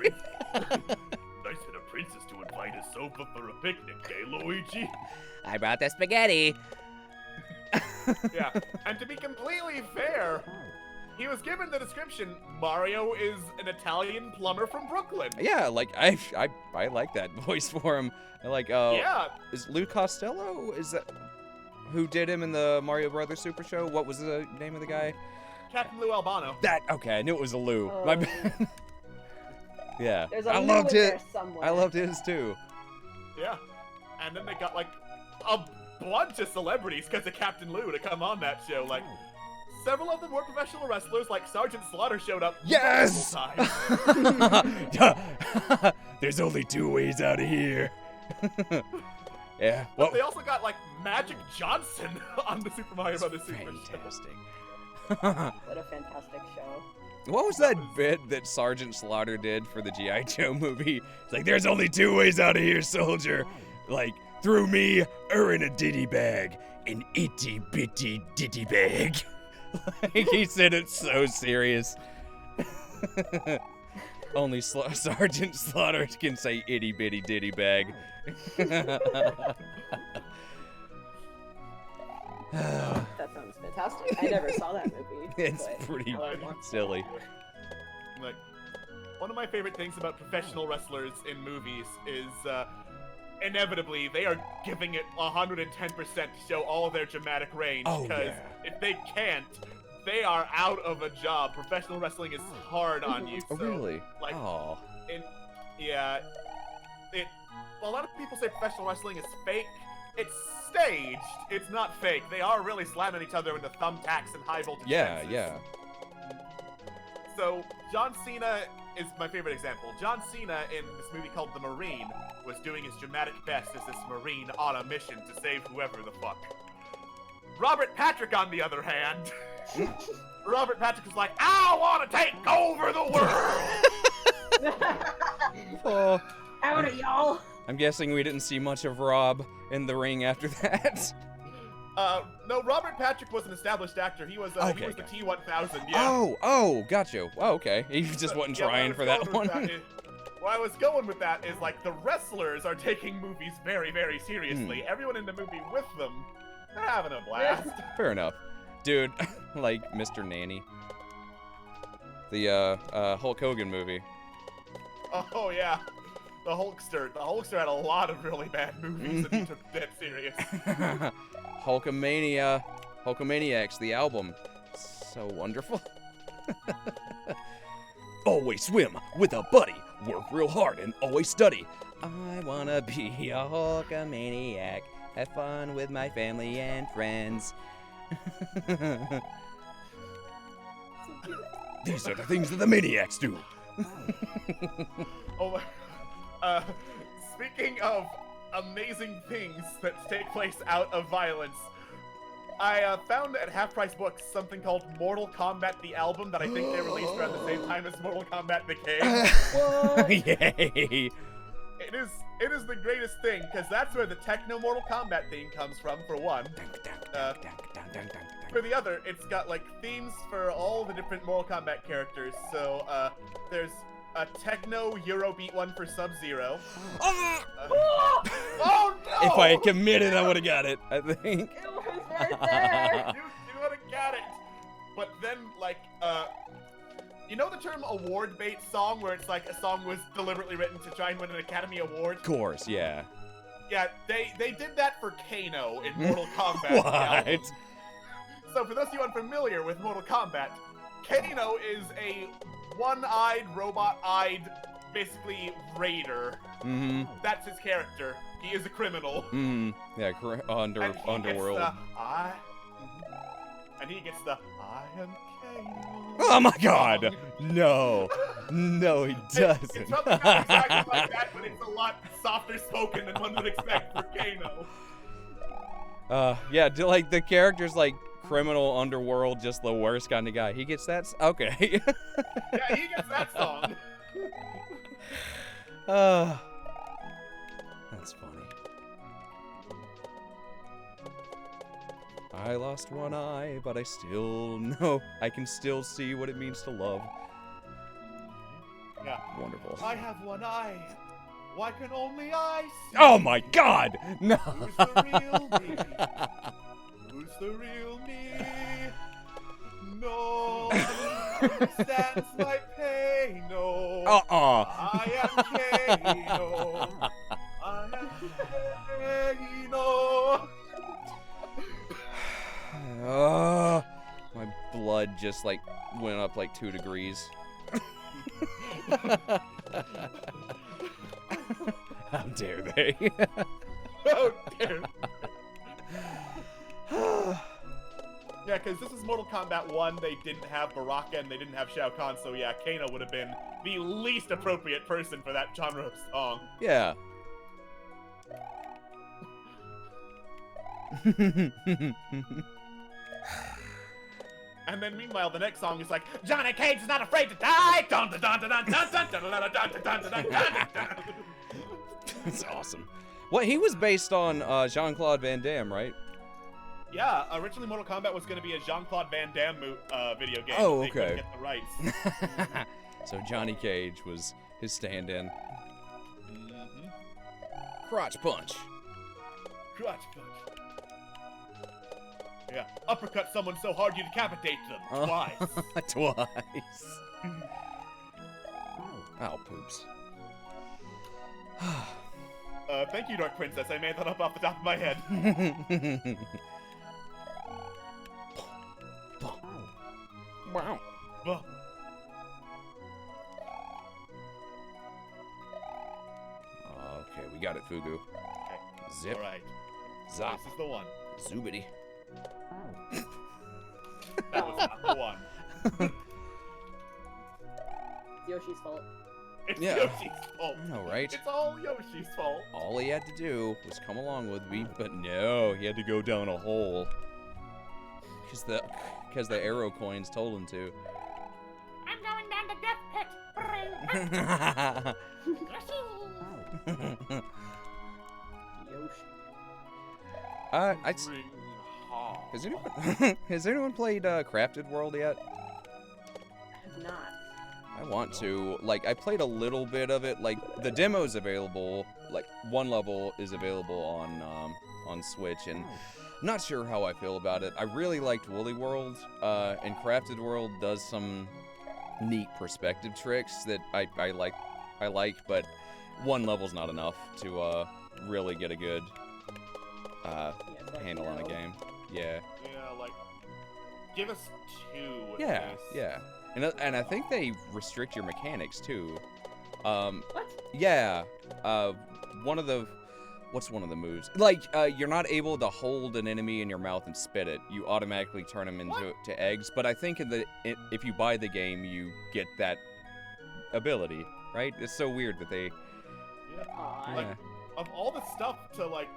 Nice of the princess to invite a sofa for a picnic, eh, Luigi? I brought the spaghetti. Yeah, and to be completely fair, he was given the description, Mario is an Italian plumber from Brooklyn. Yeah, like, I like that voice for him. I like, Yeah. Is Lou Costello? Is that who did him in the Mario Brothers Super Show? What was the name of the guy? Captain Lou Albano. That, okay, I knew it was a Lou. My bad. Yeah, There's a I Lou loved in it. there somewhere. I loved his too. Yeah. And then they got, like, a bunch of celebrities because of Captain Lou to come on that show. Like, several of them were professional wrestlers, like Sergeant Slaughter showed up Yes! multiple times. There's only two ways out of here. Yeah. But they also got, like, Magic Johnson on the Super Mario Brothers Super Show. Fantastic. What a fantastic show. What was that bit that Sergeant Slaughter did for the G.I. Joe movie? It's like, there's only two ways out of here, soldier. Like, through me or in a ditty bag. An itty bitty ditty bag. Like, he said it so serious. Only Sergeant Slaughter can say itty bitty ditty bag. That sounds fantastic. I never saw that movie. It's but pretty now I want to. silly. Like, one of my favorite things about professional wrestlers in movies is, inevitably, they are giving it 110% to show all of their dramatic range. Oh, because yeah. if they can't, they are out of a job. Professional wrestling is hard on you. Oh, so, really? Like, Oh. A lot of people say professional wrestling is fake. It's staged. It's not fake. They are really slamming each other into thumbtacks and high voltage Yeah, fences. yeah. So, John Cena is my favorite example. John Cena in this movie called The Marine was doing his dramatic best as this Marine on a mission to save whoever the fuck. Robert Patrick, on the other hand, Robert Patrick was like, I want to take over the world! Oh. Howdy, y'all. I'm guessing we didn't see much of Rob in the ring after that. No, Robert Patrick was an established actor. He was Okay, the gotcha. T-1000, yeah. Oh, gotcha. Oh, okay. He just wasn't Yeah, where I trying was for that going with one. Where I was going with that is, like, the wrestlers are taking movies very, very seriously. Everyone in the movie with them, they're having a blast. Fair enough. Dude, like Mr. Nanny. The, Hulk Hogan movie. Oh, yeah. The Hulkster. The Hulkster had a lot of really bad movies that he took dead serious. Hulkamaniacs, the album. So wonderful. Always swim with a buddy. Work real hard and always study. I wanna be a Hulkamaniac. Have fun with my family and friends. These are the things that the maniacs do. Oh my. Speaking of amazing things that take place out of violence, I found at Half Price Books something called Mortal Kombat the Album that I think they released around the same time as Mortal Kombat the Game. Yay! It is the greatest thing, because that's where the techno Mortal Kombat theme comes from, for one. For the other, it's got like themes for all the different Mortal Kombat characters. So there's a techno Eurobeat one for Sub-Zero. Oh no! If I had committed, I would have got it, I think. It was right there. You would have got it. But then, like, you know the term award bait song, where it's like a song was deliberately written to try and win an Academy Award? Of course, yeah. Yeah, they did that for Kano in Mortal Kombat. What? So for those of you unfamiliar with Mortal Kombat, Kano is a one-eyed, robot-eyed, basically raider. Mm-hmm. That's his character. He is a criminal. Mm-hmm. Yeah, underworld. And he gets the I am Kano. Oh my god! No. No, he doesn't. It's probably not exactly like that, but it's a lot softer spoken than one would expect for Kano. Yeah, like the character's like criminal underworld, just the worst kind of guy. He gets that? Okay. Yeah, he gets that song. That's funny. I lost one eye, but I still know. I can still see what it means to love. Yeah. Wonderful. I have one eye. Why can only I see? Oh my god! No! Who's the real me? Who's the real me? No one understands my pain. No. I am Kano. I am Kano. My blood just like went up like 2 degrees. How dare they? Oh, dear. Yeah, because this is Mortal Kombat 1. They didn't have Baraka and they didn't have Shao Kahn, so yeah, Kano would have been the least appropriate person for that genre of song. Yeah. And then meanwhile, the next song is like, Johnny Cage is not afraid to die! Dun dun dun dun dun dun dun dun dun dun dun dun dun. That's awesome. What, he was based on Jean-Claude Van Damme, right? Yeah, originally Mortal Kombat was going to be a Jean-Claude Van Damme video game. Oh, They couldn't okay. get the rights. So Johnny Cage was his stand-in. Mm-hmm. Crotch punch. Crotch punch. Yeah, uppercut someone so hard you decapitate them. Twice. Twice. Ow, poops. Thank you, Dark Princess. I made that up off the top of my head. Wow. Well, Okay, we got it, Fugu. okay. Zip. All right. Zop. This is the one. Zoobity. That was not the one. It's Yoshi's fault. It's Yeah. Yoshi's fault. I know, right? It's all Yoshi's fault. All he had to do was come along with me, but no, he had to go down a hole. Because the arrow coins told him to. I'm going down the death pit. Yoshi. Ring ha. Has anyone played Crafted World yet? I have not. I want to. Like, I played a little bit of it. Like, the demo's available. Like, one level is available on Switch, and I'm not sure how I feel about it. I really liked Woolly World, and Crafted World does some neat perspective tricks that I like, but one level's not enough to really get a good Yeah, but handle on a no. game. Yeah. Yeah, like, give us 2. at Yeah, least. yeah. And I think they restrict your mechanics too. What? Yeah. One of the what's one of the moves? Like you're not able to hold an enemy in your mouth and spit it. You automatically turn them into eggs. But I think if you buy the game, you get that ability, right? It's so weird that they. Yeah. Aw. Like, of all the stuff to, like,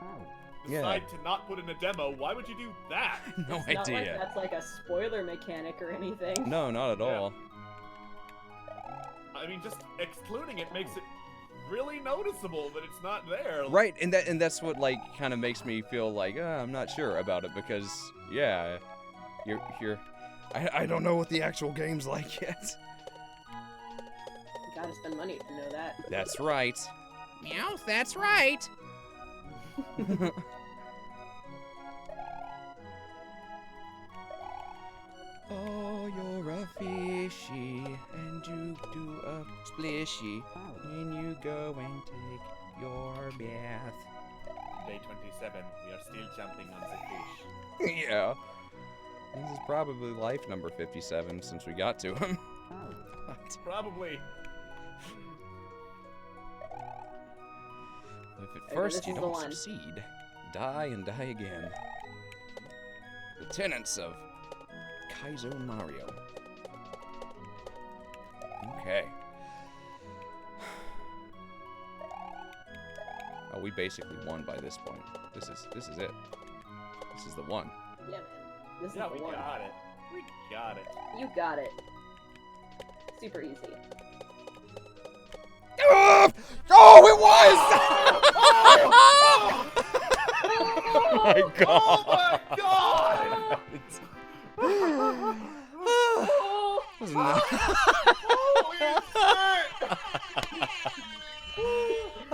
decide to not put in a demo, why would you do that? No It's not like idea. that's like a spoiler mechanic or anything. No, not at Yeah. all. I mean, just excluding it makes it really noticeable that it's not there. Right, and that's what like kind of makes me feel like I'm not sure about it because yeah, you're I don't know what the actual game's like yet. You gotta spend money to know that. That's right. Meow, that's right. Oh, you're a fishy, and you do a splishy when you go and take your bath. Day 27, we are still jumping on the fish. Yeah. This is probably life number 57 since we got to him. Probably. If at Okay, first this you is the don't one. succeed, die and die again. The tenets of Kaizo Mario. Okay. Oh, we basically won by this point. This is it. This is the one. Yeah, man. This Yeah, is we the one. got it. We got it. You got it. Super easy. Oh, it was! Oh my god! Oh my god! Was not-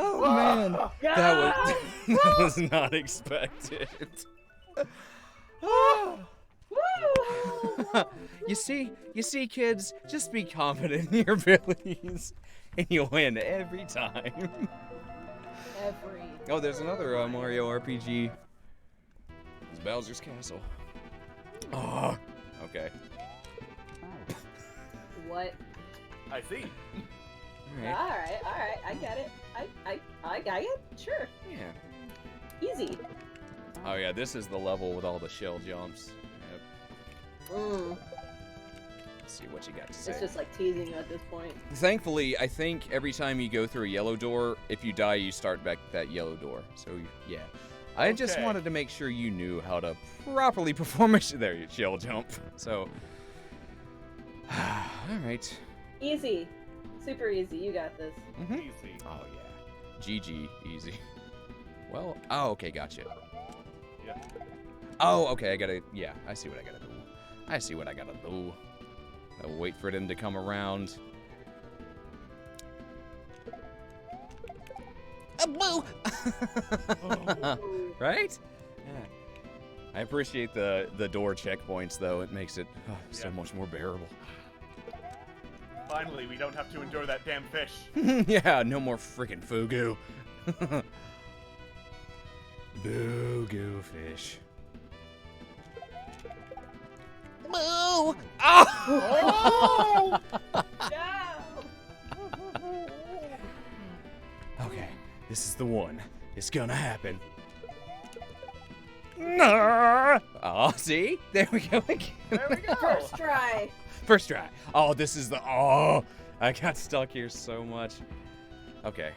Oh man, that was not expected. You see, kids, just be confident in your abilities, and you'll win every time. Every. Oh, there's another Mario RPG. It's Bowser's Castle. Oh, okay. What? I see. All right. Alright, I get it. I got it? Sure. Yeah. Easy. Oh yeah, this is the level with all the shell jumps. Yep. Let's see what you got to say. It's just like teasing you at this point. Thankfully, I think every time you go through a yellow door, if you die, you start back at that yellow door. So, yeah. I just Okay. wanted to make sure you knew how to properly perform a shell jump. So, alright. Easy. Super easy. You got this. Easy. Oh, yeah. GG, easy. Well, oh, okay, gotcha. Yeah. Oh, okay, yeah, I see what I gotta do. I see what I gotta do. I'll wait for them to come around. Boo! Right? Yeah. I appreciate the door checkpoints, though. It makes it so Yeah. much more bearable. Finally, we don't have to endure that damn fish. Yeah, no more freaking fugu. Boo-goo fish. Boo! Oh! Oh! Okay, this is the one. It's gonna happen. Oh, see? There we go again. There we go. First try. First try. Oh, this is the. Oh, I got stuck here so much. Okay.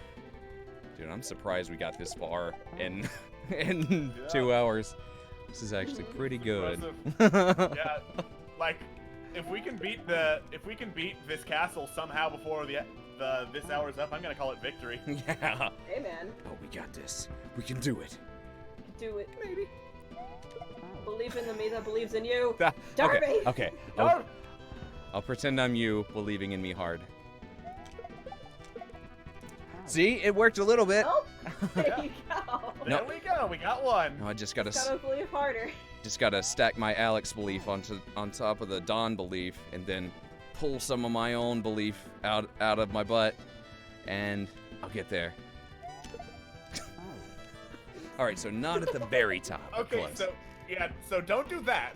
Dude, I'm surprised we got this far in 2 hours. This is actually pretty good. Yeah, like if we can beat this castle somehow before this hour's up, I'm gonna call it victory. Yeah. Hey, man. Oh, we got this. We can do it. Do it. Maybe. Believe in the me that believes in you. Okay. Darby! Okay. I'll pretend I'm you, believing in me hard. See, it worked a little bit. Oh, there Yeah. you go. There No. we go. We got one. No, I just gotta Gotta believe harder. stack my Alex belief on top of the Don belief, and then pull some of my own belief out of my butt, and I'll get there. All right, so not at the very top. but Okay, close. so don't do that.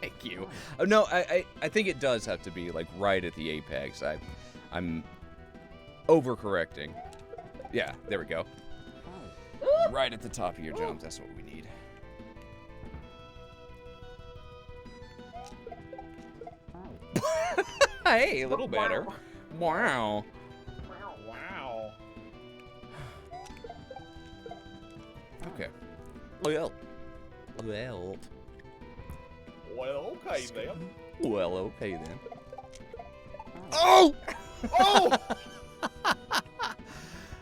Thank you. Oh, no, I think it does have to be like right at the apex. I'm overcorrecting. Yeah, there we go. Right at the top of your jump. That's what we need. Hey, a little better. Wow. Wow. Okay. Well. Well. Well, okay then. Well, okay then. Oh! Oh!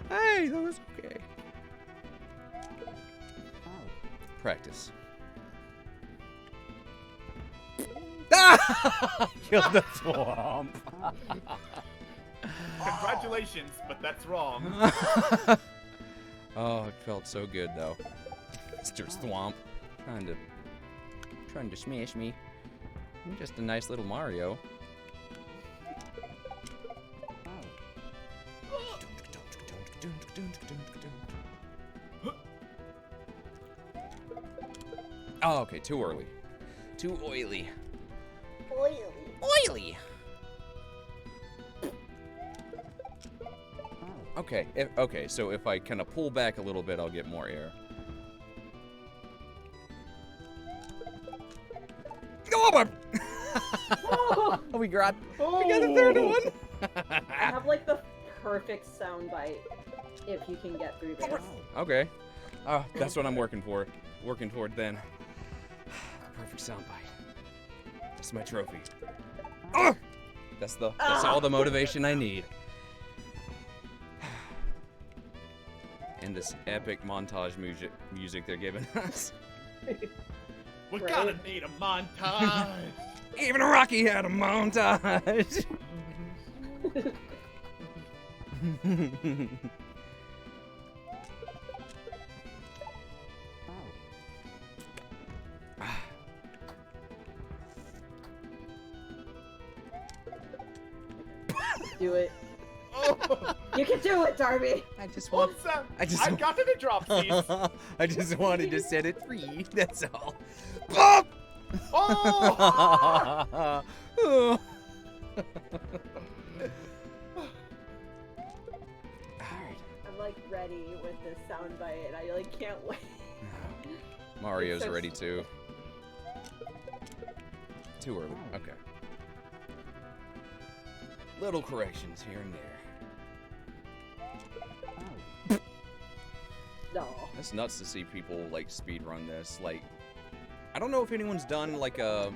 Hey, that was okay. Practice. Ah! Killed the swamp. Congratulations, but that's wrong. Oh, it felt so good though. Mr. Swamp, trying to smash me. I'm just a nice little Mario. Oh, okay, too early. Too oily. Oily! Okay, okay, so if I kind of pull back a little bit, I'll get more air. Oh, we got the third one! I have like the perfect soundbite if you can get through this. Okay. That's what I'm working for. Working toward then. Perfect soundbite. That's my trophy. That's all the motivation I need. And this epic montage music they're giving us. We're gonna need a montage. Even Rocky had a montage. Do it. Oh, You can do it, Darby. I just I got to the drop piece. I just wanted to set it free. That's all. Boop! Oh! I'm like ready with this soundbite, and I like can't wait. Mario's It's so ready too. Too early. Okay. Little corrections here and there. No. It's nuts to see people like speedrun this. Like, I don't know if anyone's done like a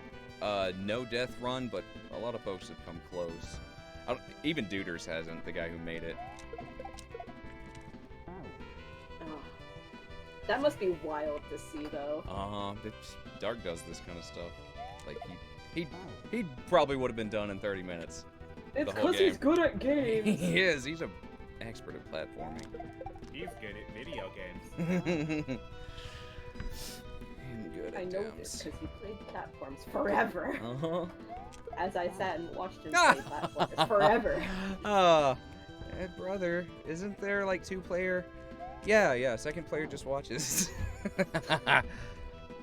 no death run, but a lot of folks have come close. Even Duders hasn't, the guy who made it. Oh. That must be wild to see, though. Dark does this kind of stuff. Like he probably would have been done in 30 minutes. It's the whole because he's game. good at games. He is. He's an expert at platforming. He's good at video games. And good I at know dams. this because he played platforms forever. As I sat and watched him Ah! play platforms forever. Hey, brother, isn't there like 2-player? Yeah, second player just watches.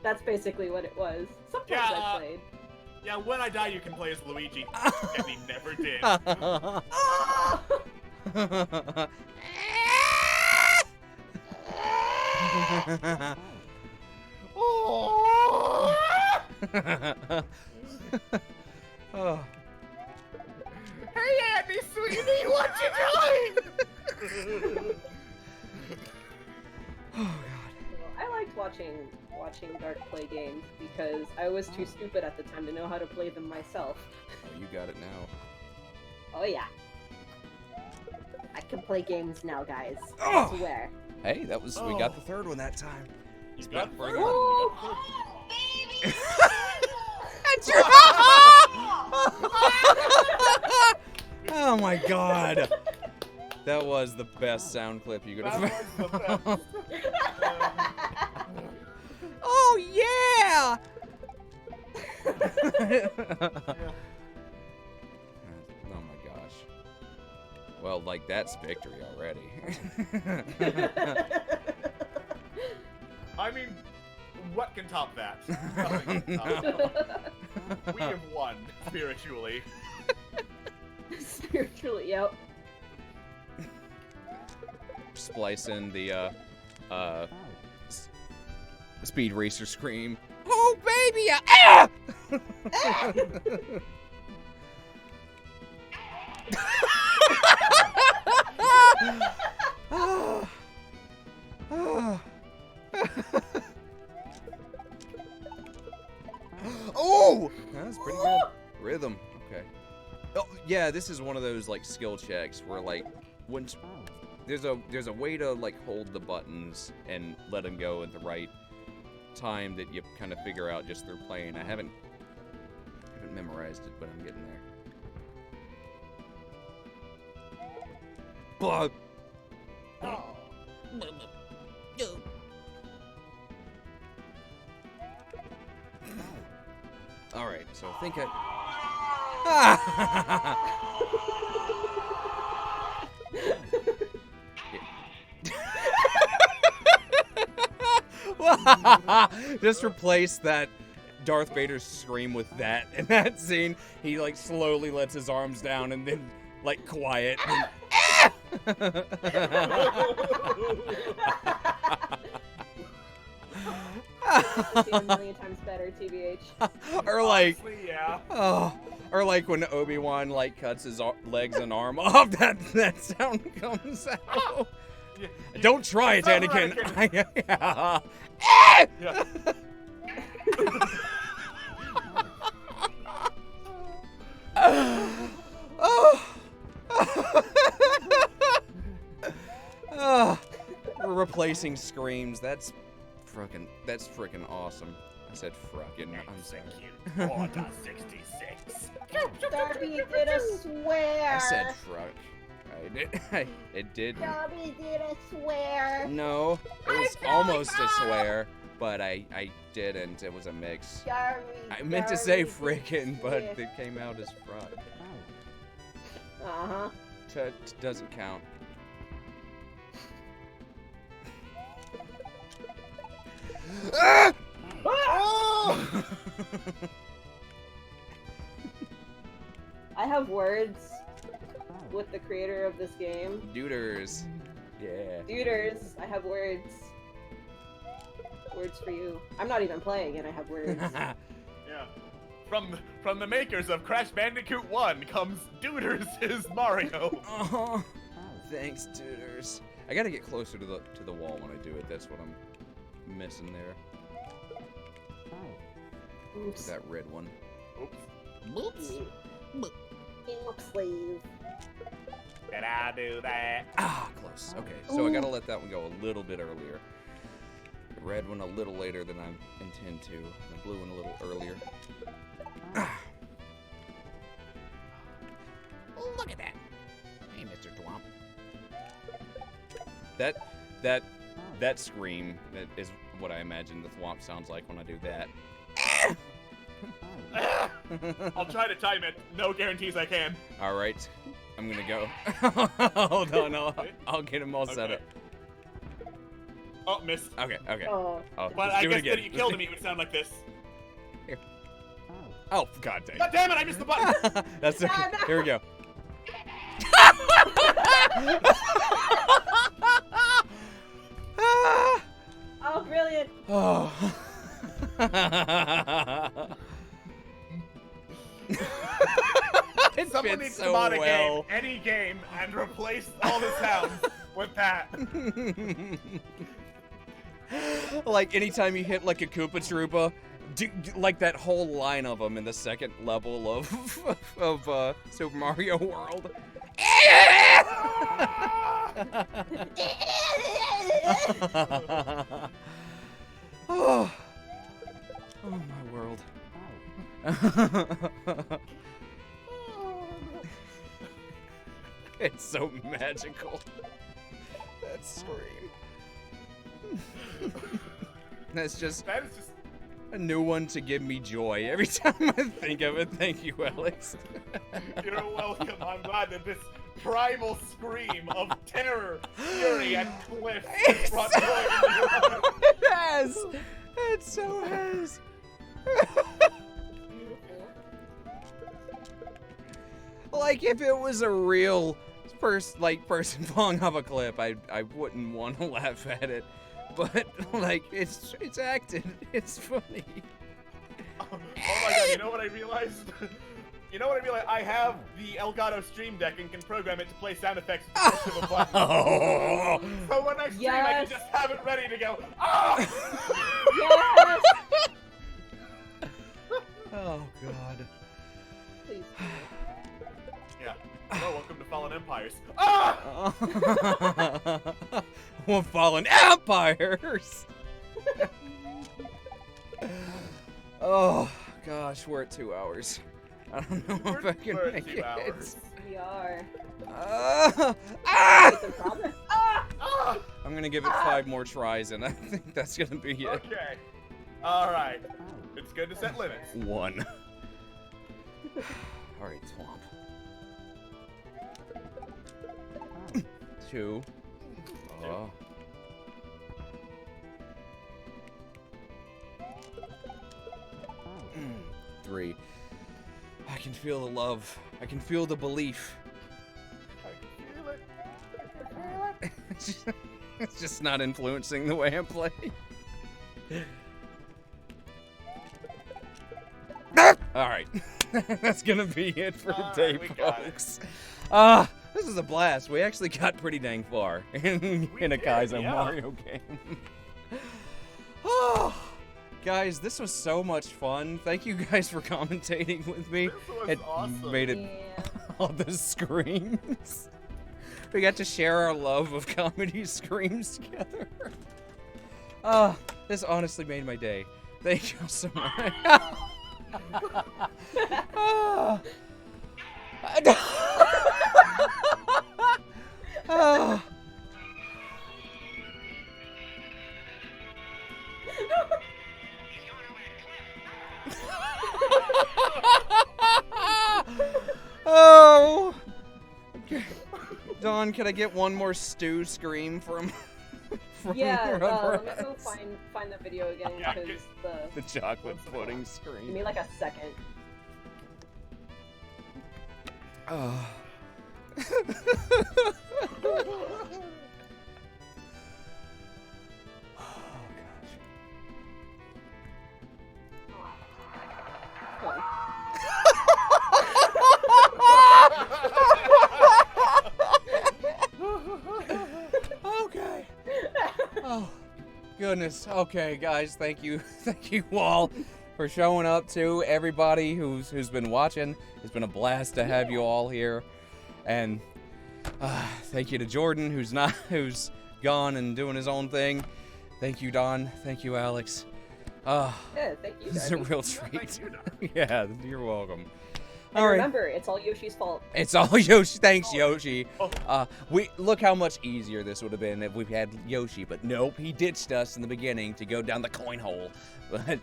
That's basically what it was. Sometimes Yeah, I played. Yeah, when I die, you can play as Luigi. And he never did. Oh. Hey, Andy, sweetie, what you doing? Oh god. I liked watching Dark play games because I was too stupid at the time to know how to play them myself. Oh, you got it now. Oh yeah. I can play games now, guys. Oh! I swear. Hey, we got the third one that time. You got the Bring third it one. on. You got the third one. That's your Oh my god. That was the best sound clip you could have That was the best. Oh yeah! Oh my gosh. Well, like, that's victory already. I mean, what can top that? Nothing can top that. We have won, spiritually. Spiritually, yep. Splice in the, Speed Racer scream. Oh, baby! Ah! Oh! That's pretty good. Rhythm. Okay. Oh, yeah, this is one of those, like, skill checks where, like, once there's a way to, like, hold the buttons and let them go at the right time that you kind of figure out just through playing. I haven't memorized it, but I'm getting there. Blah. All right, so I think just replace that Darth Vader's scream with that. In that scene, he like slowly lets his arms down and then like quiet. And, See a million times better, TBH. or like, Honestly, yeah. oh, or like when Obi-Wan like cuts his legs and arm off, that sound comes out. Yeah, Don't try it, it's over, Anakin. Yeah. Yeah. Oh. We're replacing screams. That's frickin' awesome. I said frickin'. I'm sorry. Order 66. Darby did a swear. I said fruck. I did. It did. Darby did a swear. No, it was almost a swear, but I didn't. It was a mix. Darby. I meant to say frickin', but it came out as fruck. Uh-huh. Doesn't count. Ah! Oh! I have words with the creator of this game. Duders. Yeah. Duders, I have words. Words for you. I'm not even playing and I have words. Yeah. From the makers of Crash Bandicoot 1 comes Duders is Mario. Oh, thanks, Duders. I gotta get closer to the wall when I do it. That's what I'm missing there. Oops. That red one. Oops. Oops, please. Did I do that? Ah, close. Okay, so I gotta let that one go a little bit earlier. The red one a little later than I intend to. The blue one a little earlier. Ah. Look at that. Hey, Mr. Dwomp. That scream that is what I imagine the thwomp sounds like when I do that. I'll try to time it. No guarantees I can. All right, I'm gonna go. Hold on, I'll get him all set up. Oh, missed. Okay. Oh. Oh, But let's I do guess it again. that you killed him, it would sound like this. Oh, god dang. God damn it, I missed the button! That's okay. Ah, no. Here we go. Oh, brilliant. Oh. It Someone fits needs so to mod a well. game, any game, and replace all the sounds with that. Like anytime you hit like a Koopa Troopa, like that whole line of them in the second level of Super Mario World. Oh my world. It's so magical. That scream. That is just a new one to give me joy every time I think of it. Thank you, Alex. You're welcome. I'm glad that primal scream of terror, fury, and Cliff has brought joy into your heart. It has. It so has. Like if it was a real person falling off a cliff, I wouldn't want to laugh at it. But like it's acted. It's funny. Oh my god, you know what I realized? I have the Elgato Stream Deck and can program it to play sound effects with the push of a button. Oh. So when I stream, I Yes. can just have it ready to go. Ah! Yes! Oh god. Please. Yeah. Hello, welcome to Fallen Empires. Ah! Well, Fallen Empires. Oh gosh, we're at 2 hours. I don't know if I can We're at make 2 it. hours. We are. Ah! It's a promise. Ah! I'm gonna give it 5 more tries, and I think that's gonna be it. Okay. Alright. It's good to set limits. 1. All right, Swamp. 2. Oh. 3. I can feel the love. I can feel the belief. I can feel it. I can feel it. It's just not influencing the way I play. All right, that's gonna be it for today, we got it. folks. This is a blast. We actually got pretty dang far in a did, Kaizo yeah. Mario game. Oh, guys, this was so much fun. Thank you guys for commentating with me. This was It awesome. made it Yeah. all the screams. We got to share our love of comedy screams together. This honestly made my day. Thank you so much. Ah. Ah. Oh. Okay. Dawn, can I get one more stew scream from Yeah, let me go Rugrats? find that video again Yeah, because The chocolate pudding give scream. me like a second. Oh. Okay. Oh, goodness. Okay, guys, thank you all for showing up. To everybody who's been watching, it's been a blast to have you all here, and thank you to Jordan, who's gone and doing his own thing. Thank you, Don. Thank you, Alex. Yeah, thank you. This is a Darby. real Thank treat. you, Don. Yeah, you're welcome. And All right. remember, it's all Yoshi's fault. It's all Yoshi. Thanks, Yoshi. Oh. We look how much easier this would have been if we had Yoshi, but nope, he ditched us in the beginning to go down the coin hole. But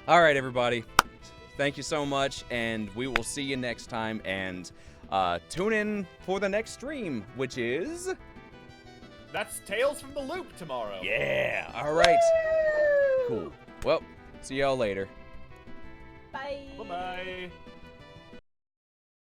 all right, everybody, thank you so much, and we will see you next time. And tune in for the next stream, which is That's Tales from the Loop tomorrow. yeah. All right, cool. Well, see y'all later. Bye. Bye-bye.